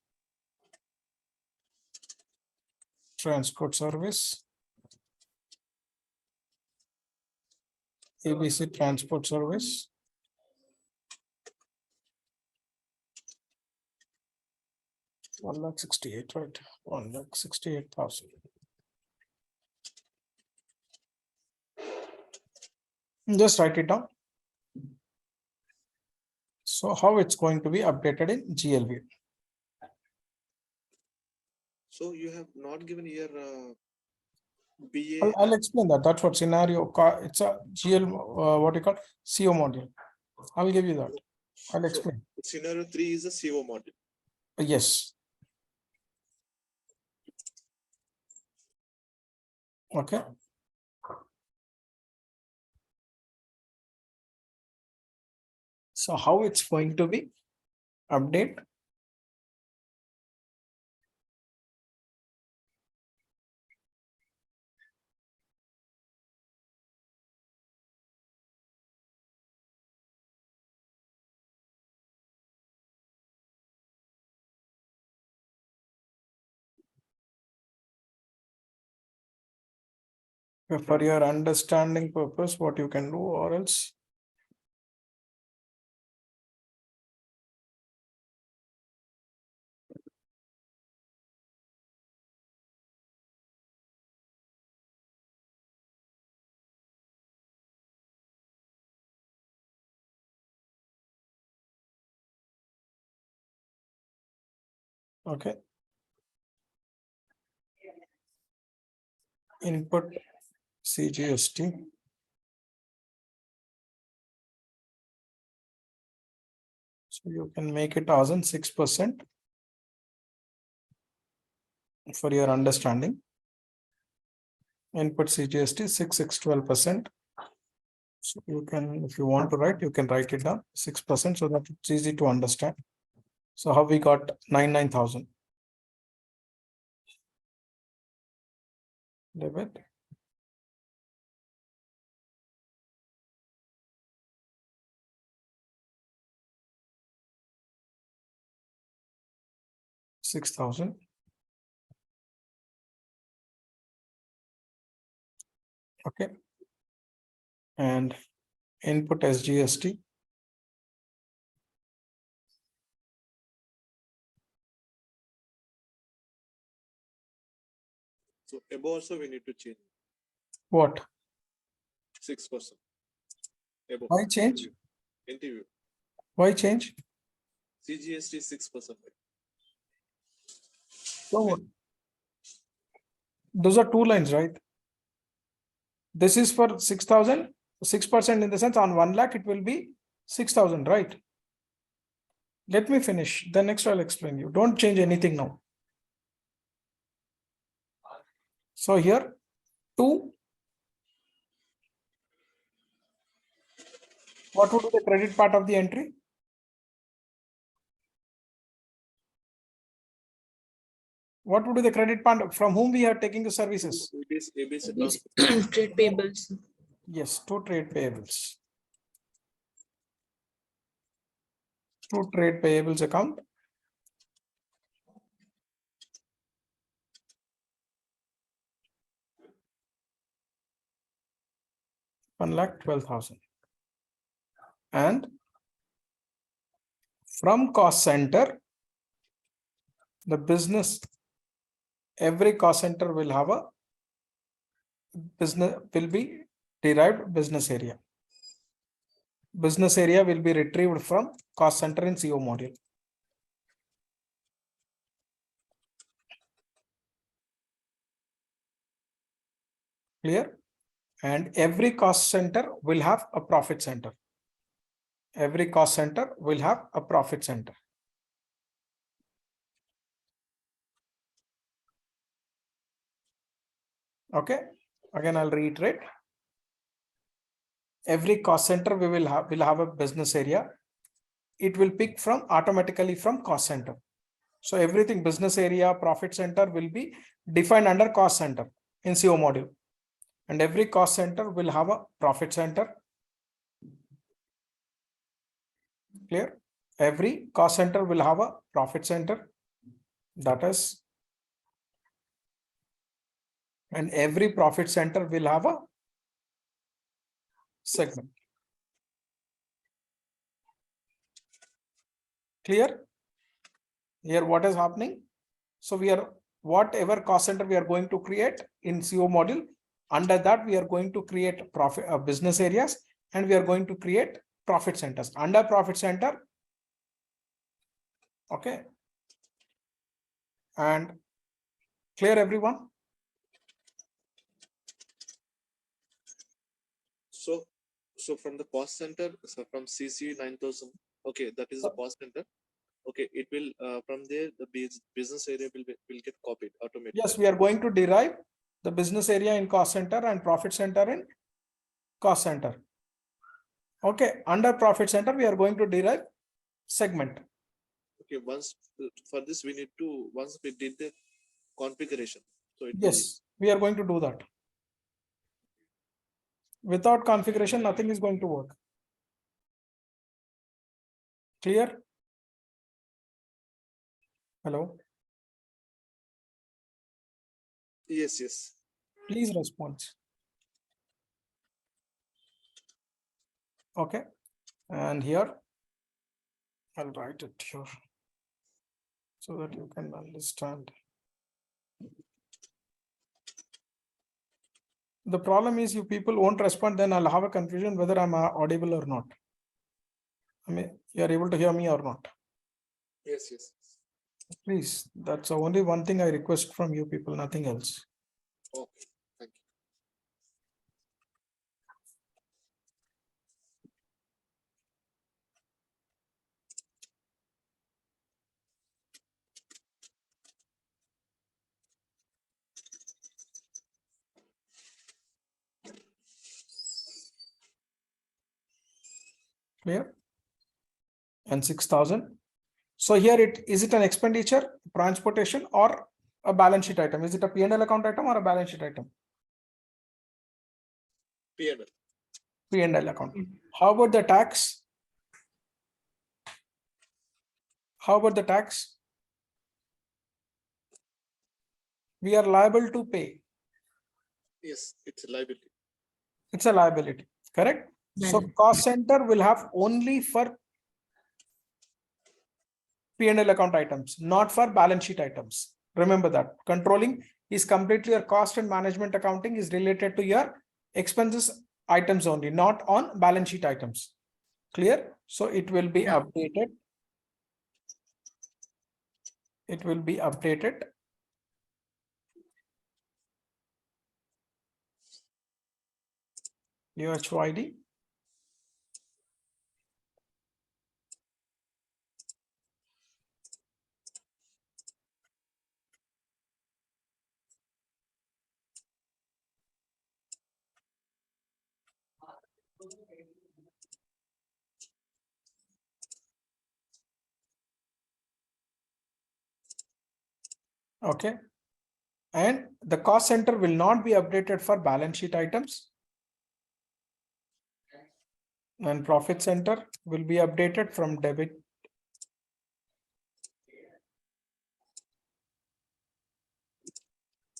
A: transport service. ABC transport service. One lakh 68, right? 1,68,000. Just write it down. So how it's going to be updated in GLV?
B: So you have not given here BA.
A: I'll explain that. That's what scenario. It's a GL. What you call CO module. I'll give you that. I'll explain.
B: Scenario 3 is a CO module.
A: Yes. Okay. So how it's going to be update? For your understanding purpose, what you can do, or else okay. Input CGST. So you can make it as in 6% for your understanding. Input CGST 6,612%. So you can, if you want to write, you can write it down 6% so that it's easy to understand. So how we got 99,000 debit. $6,000. Okay. And input SGST.
B: So above also we need to change
A: What?
B: 6%. Above.
A: Why change?
B: Interview.
A: Why change?
B: CGST 6%.
A: So those are two lines, right? This is for 6,000, 6% in the sense on 1 lakh, it will be 6,000, right? Let me finish. The next I'll explain you. Don't change anything now. So here, 2. What would be the credit part of the entry? What would be the credit part from whom we are taking the services?
B: ABC
C: These
B: transfer.
C: trade payables.
A: Yes, 2 trade payables. 2 trade payables account. $1,12,000. And from cost center, the business, every cost center will have a business, will be derived business area. Business area will be retrieved from cost center in CO module. Clear? And every cost center will have a profit center. Every cost center will have a profit center. Okay. Again, I'll reiterate. Every cost center will have a business area. It will pick from automatically from cost center. So everything business area, profit center will be defined under cost center in CO module. And every cost center will have a profit center. Clear? Every cost center will have a profit center. That is, and every profit center will have a segment. Clear? Here, what is happening? So we are, whatever cost center we are going to create in CO module, under that we are going to create profit business areas, and we are going to create profit centers. Under profit center, okay. And clear, everyone?
B: So from the cost center, so from CC 9,000, okay, that is the cost center. Okay, it will from there the business area will get copied automatically.
A: Yes, we are going to derive the business area in cost center and profit center in cost center. Okay, under profit center, we are going to derive segment.
B: Okay, once for this we need to, once we did the configuration. So it
A: Yes, we are going to do that. Without configuration, nothing is going to work. Clear? Hello?
B: yes, yes.
A: Please respond. Okay. And here, I'll write it here so that you can understand. The problem is you people won't respond, then I'll have a confusion whether I'm audible or not. I mean, you're able to hear me or not.
B: Yes, yes.
A: Please, that's the only one thing I request from you people, nothing else.
B: Okay, thank you.
A: Clear? And 6,000. So here is it an expenditure, transportation, or a balance sheet item? Is it a P&L account item or a balance sheet item?
B: P&L.
A: P&L account. How about the tax? How about the tax? We are liable to pay.
B: Yes, it's a liability.
A: It's a liability, correct? So
C: Valid.
A: cost center will have only for P&L account items, not for balance sheet items. Remember that. Controlling is completely your cost and management accounting is related to your expenses items only, not on balance sheet items. Clear? So it will be
C: Yeah.
A: updated. It will be updated. UHYD. Okay. And the cost center will not be updated for balance sheet items. And profit center will be updated from debit.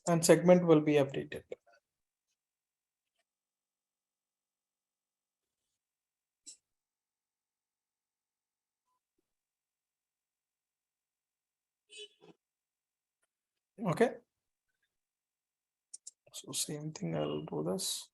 A: And segment will be updated. Okay. So same thing, I'll do this.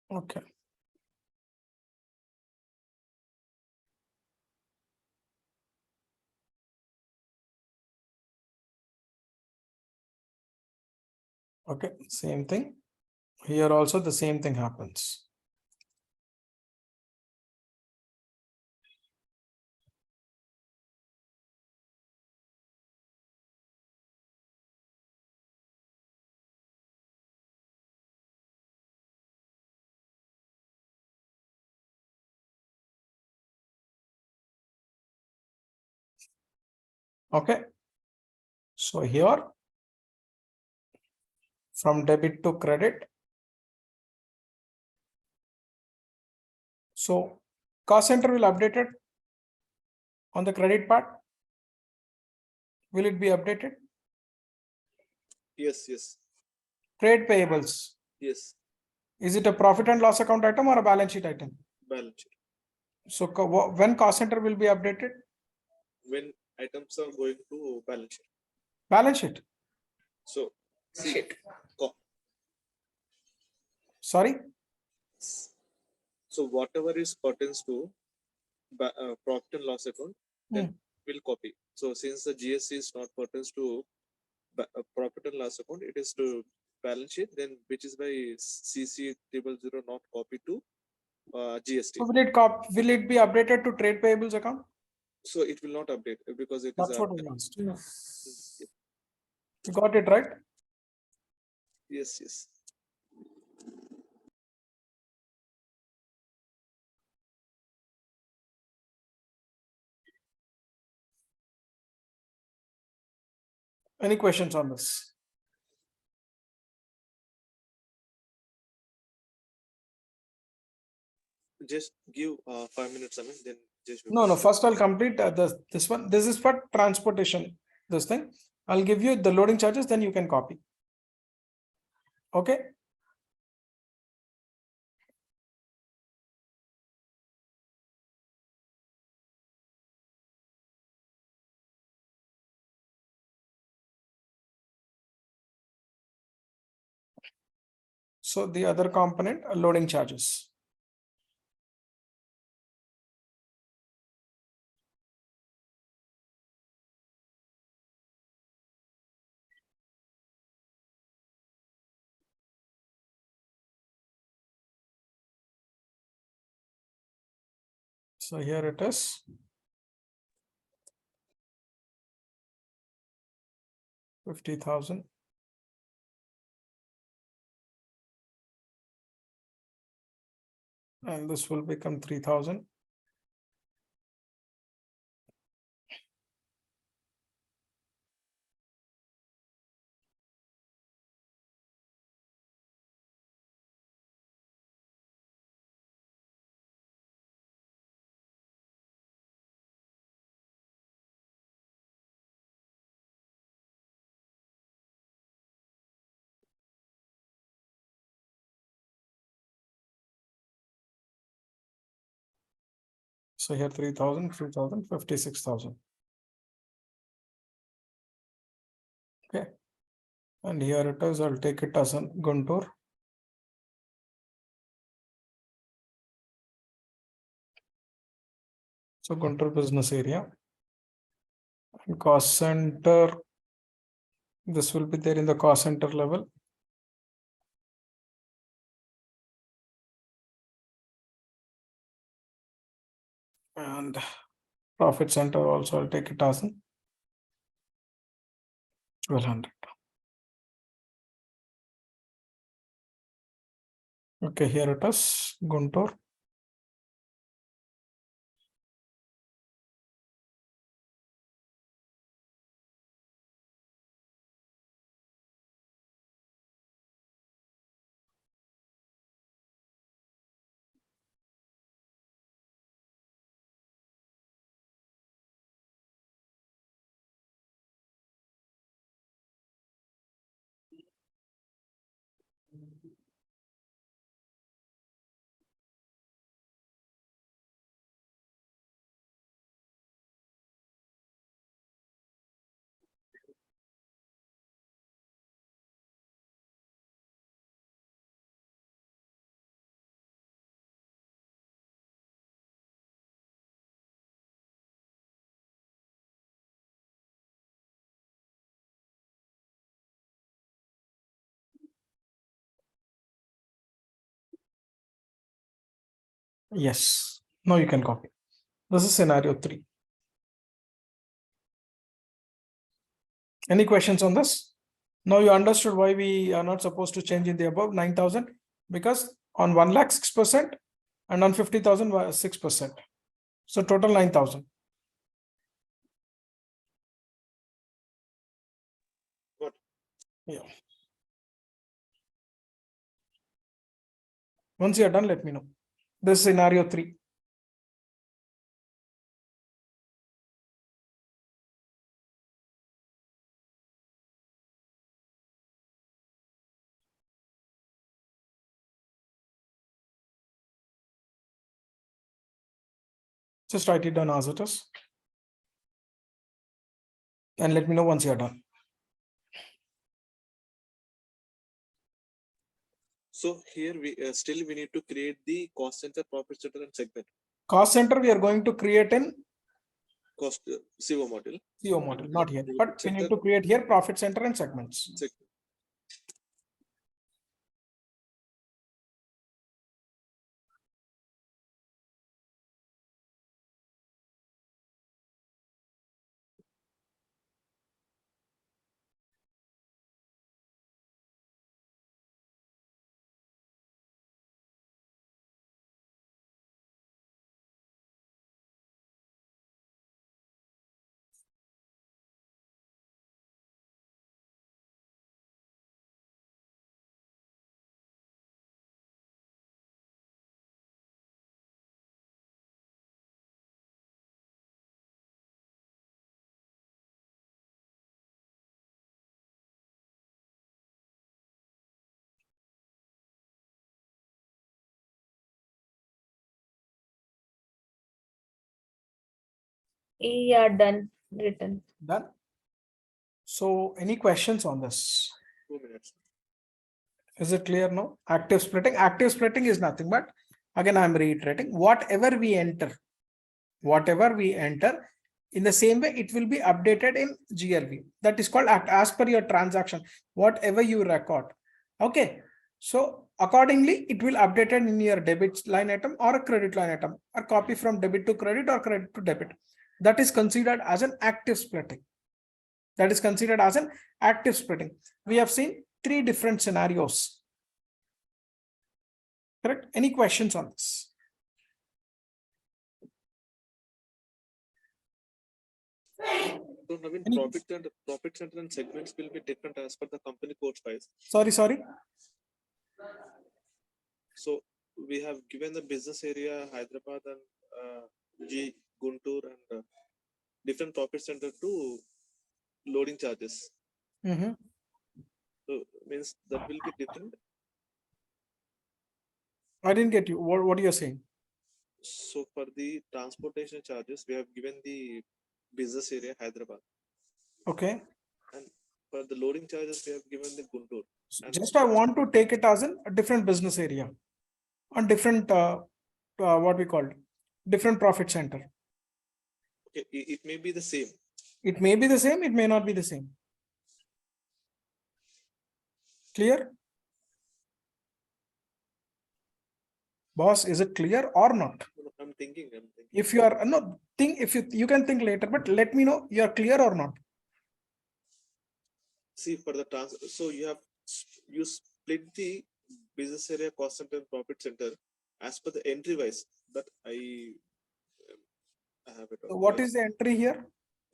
A: Okay. Okay, same thing. Here also the same thing happens. Okay. So here from debit to credit. So cost center will update it on the credit part. Will it be updated?
B: Yes, yes,
A: Trade payables.
B: yes.
A: Is it a profit and loss account item or a balance sheet item?
B: Balance sheet.
A: So when cost center will be updated?
B: When items are going to balance sheet.
A: Balance sheet.
B: So see,
C: Shit.
A: Sorry.
B: so whatever is pertains to profit and loss account, then we'll copy. So since the GST is not pertains to profit and loss account, it is to balance sheet, then which is by CC 000 not copy to GST.
A: So will it be updated to trade payables account?
B: So it will not update because it is
A: That's what I asked.
C: No.
A: You got it right?
B: yes, yes.
A: Any questions on this?
B: Just give 5 minutes, I mean, then just
A: No. First I'll complete this one. This is for transportation. This thing. I'll give you the loading charges, then you can copy. Okay. So the other component, loading charges. So here it is. 50,000. And this will become 3,000. So here 3,000, 3,000, 56,000. Okay. And here it is, I'll take it as a Guntur. So Guntur business area. And cost center. This will be there in the cost center level. And profit center also, I'll take it as 1200. Okay, here it is, Guntur. Yes, now you can copy. This is scenario 3. Any questions on this? Now you understood why we are not supposed to change in the above 9,000, because on 1 lakh 6% and on 50,000 6%. So total 9,000.
B: Good.
A: Yeah. Once you're done, let me know. This is scenario 3. Just write it down as it is. And let me know once you're done.
B: So here we still we need to create the cost center, profit center, and segment
A: Cost center, we are going to create in
B: cost CO model.
A: CO model, not here.
B: Profit
A: But we
B: center.
A: need to create here profit center and segments.
C: Yeah, done, written.
A: Done. So any questions on this?
B: 2 minutes.
A: Is it clear now? Active splitting is nothing but, again, I'm reiterating, whatever we enter in the same way, it will be updated in GRV. That is called as per your transaction, whatever you record. Okay. So accordingly, it will updated in your debit line item or a credit line item, or copy from debit to credit or credit to debit. That is considered as an active splitting. That is considered as an active splitting. We have seen 3 different scenarios. Correct? Any questions on this?
B: So Naveen, profit center and segments will be different as per the company code files.
A: Sorry.
B: So we have given the business area Hyderabad and G Guntur and different profit center to loading charges.
A: Mm-hmm.
B: So means that will be different.
A: I didn't get you. What are you saying?
B: So for the transportation charges, we have given the business area Hyderabad.
A: Okay.
B: And for the loading charges, we have given the Guntur.
A: So just I want to take it as a different business area, on different, what we call different profit center.
B: Okay, it may be the same.
A: It may be the same, it may not be the same. Clear? Boss, is it clear or not?
B: I'm thinking.
A: If you are no think, if you can think later, but let me know you are clear or not.
B: See, for the so you split the business area cost center and profit center as per the entry wise. That I have it.
A: So what is the entry here?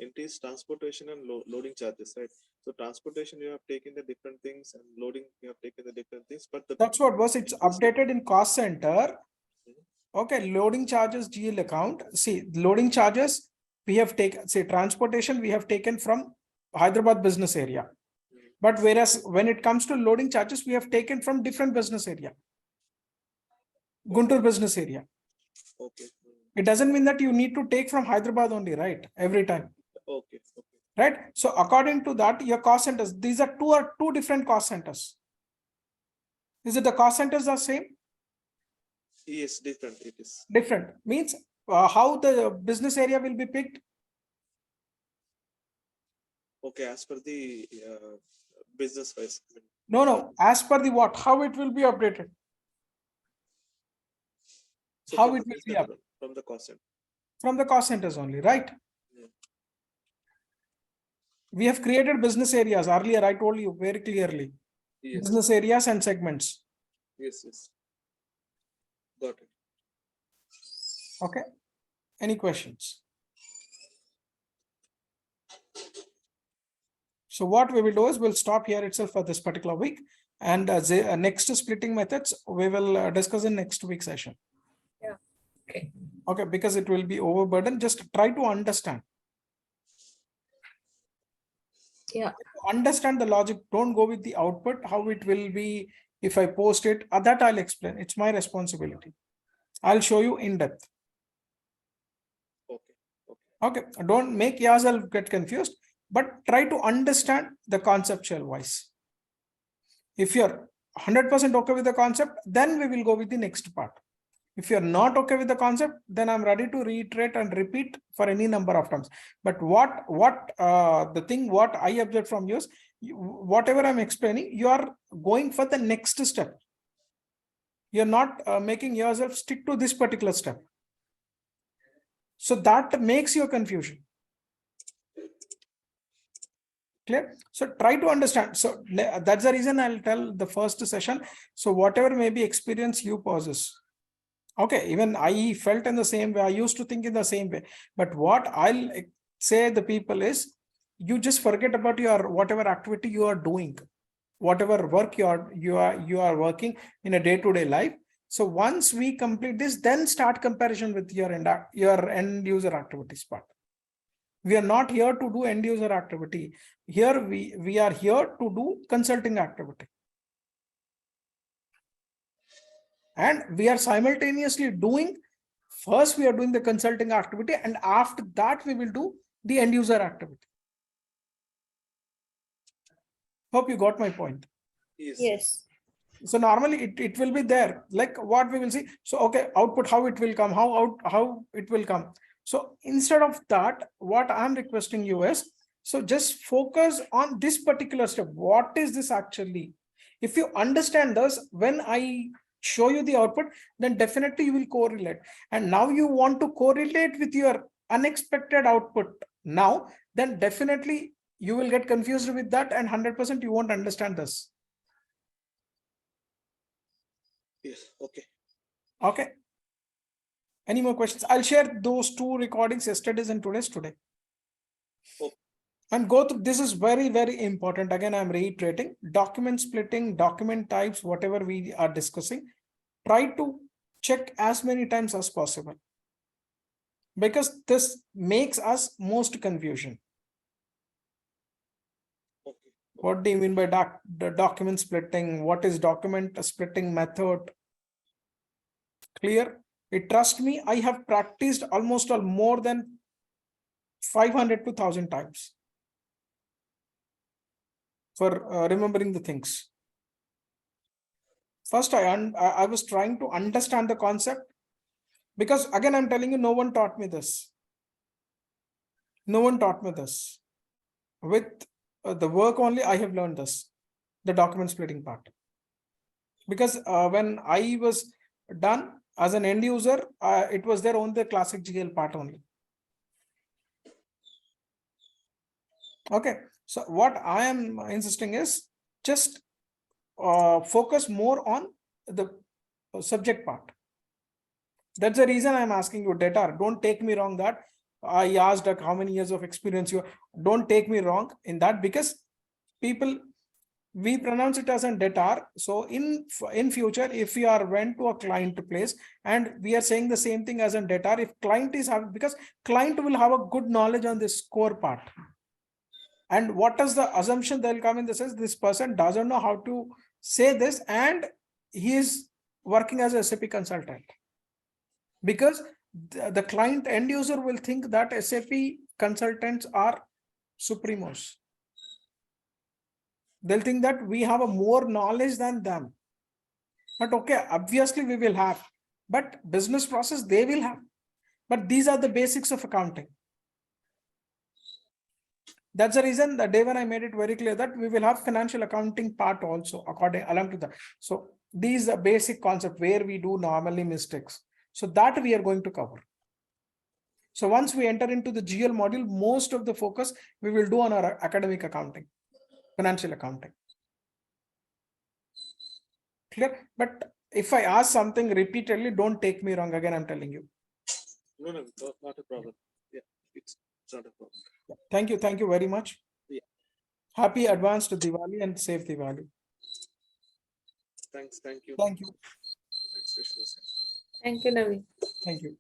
B: Entry is transportation and loading charges, right? So transportation you have taken the different things, and loading you have taken the different things. But
A: That's what was it's updated in cost center. Okay, loading charges GL account. See, loading charges we have taken, say transportation we have taken from Hyderabad business area. But whereas when it comes to loading charges, we have taken from different business area. Guntur business area.
B: Okay.
A: It doesn't mean that you need to take from Hyderabad only, right? Every time.
B: Okay.
A: Right? So according to that, your cost centers, these are two different cost centers. Is it the cost centers are same?
B: Yes, different. It is
A: Different. Means how the business area will be picked?
B: okay as per the business wise.
A: No. As per the what? How it will be updated?
B: So
A: How
B: from
A: it
B: the
A: will be
B: center,
A: up?
B: from the cost center.
A: From the cost centers only, right?
B: Yeah.
A: We have created business areas earlier. I told you very clearly.
B: Yes.
A: Business areas and segments.
B: Yes. Got it.
A: Okay. Any questions? So what we will do is we'll stop here itself for this particular week. And the next splitting methods, we will discuss in next week's session.
C: Yeah. Okay.
A: Okay, because it will be overburdened. Just try to understand.
C: Yeah.
A: Understand the logic. Don't go with the output, how it will be if I post it. That I'll explain. It's my responsibility. I'll show you in depth. Okay. Don't make yourself get confused, but try to understand the conceptual wise. If you're 100% okay with the concept, then we will go with the next part. If you're not okay with the concept, then I'm ready to reiterate and repeat for any number of times. But what I observed from you is, whatever I'm explaining, you are going for the next step. You're not making yourself stick to this particular step. So that makes your confusion. Clear? So try to understand. So that's the reason I'll tell the first session. So whatever may be experience you possess. Okay, even I felt in the same way. I used to think in the same way. But what I'll say the people is, you just forget about your whatever activity you are doing, whatever work you are working in a day-to-day life. So once we complete this, then start comparison with your end user activities part. We are not here to do end user activity. Here we are here to do consulting activity. And we are simultaneously doing, first we are doing the consulting activity, and after that we will do the end user activity. Hope you got my point.
C: Yes.
A: So normally it will be there, like what we will see. So okay, output, how it will come, how it will come. So instead of that, what I'm requesting you is, so just focus on this particular step. What is this actually? If you understand this, when I show you the output, then definitely you will correlate. And now you want to correlate with your unexpected output now, then definitely you will get confused with that, and 100% you won't understand this.
B: Yes. Okay.
A: Okay. Any more questions? I'll share those two recordings, yesterday's and today's today.
B: Okay.
A: And go through. This is very, very important. Again, I'm reiterating document splitting, document types, whatever we are discussing. Try to check as many times as possible, because this makes us most confusion.
B: Okay.
A: What do you mean by the document splitting? What is document splitting method? Clear? Trust me, I have practiced almost more than 500 to 1,000 times for remembering the things. First, I was trying to understand the concept, because again, I'm telling you, no one taught me this. No one taught me this. With the work only, I have learned this, the document splitting part. Because when I was done as an end user, it was there on the classic GL part only. Okay, so what I am insisting is just focus more on the subject part. That's the reason I'm asking you data. Don't take me wrong that I asked like how many years of experience you. Don't take me wrong in that, because people, we pronounce it as a data. So in future, if we are went to a client place and we are saying the same thing as a data, if client is having, because client will have a good knowledge on this core part. And what is the assumption they'll come in? This is this person doesn't know how to say this, and he is working as a SAP consultant. Because the client end user will think that SAP consultants are supremos. They'll think that we have a more knowledge than them. But okay, obviously we will have, but business process they will have. But these are the basics of accounting. That's the reason that day when I made it very clear that we will have financial accounting part also according along to that. So these are basic concept where we do normally mistakes. So that we are going to cover. So once we enter into the GL module, most of the focus we will do on our academic accounting, financial accounting. Clear? But if I ask something repeatedly, don't take me wrong. Again, I'm telling you.
B: No, not a problem. Yeah, it's not a problem.
A: Thank you. Thank you very much.
B: Yeah.
A: Happy advanced Diwali and safe Diwali.
B: Thanks. Thank you.
A: Thank you.
B: Thanks, Vishnu.
C: Thank you, Naveen.
A: Thank you.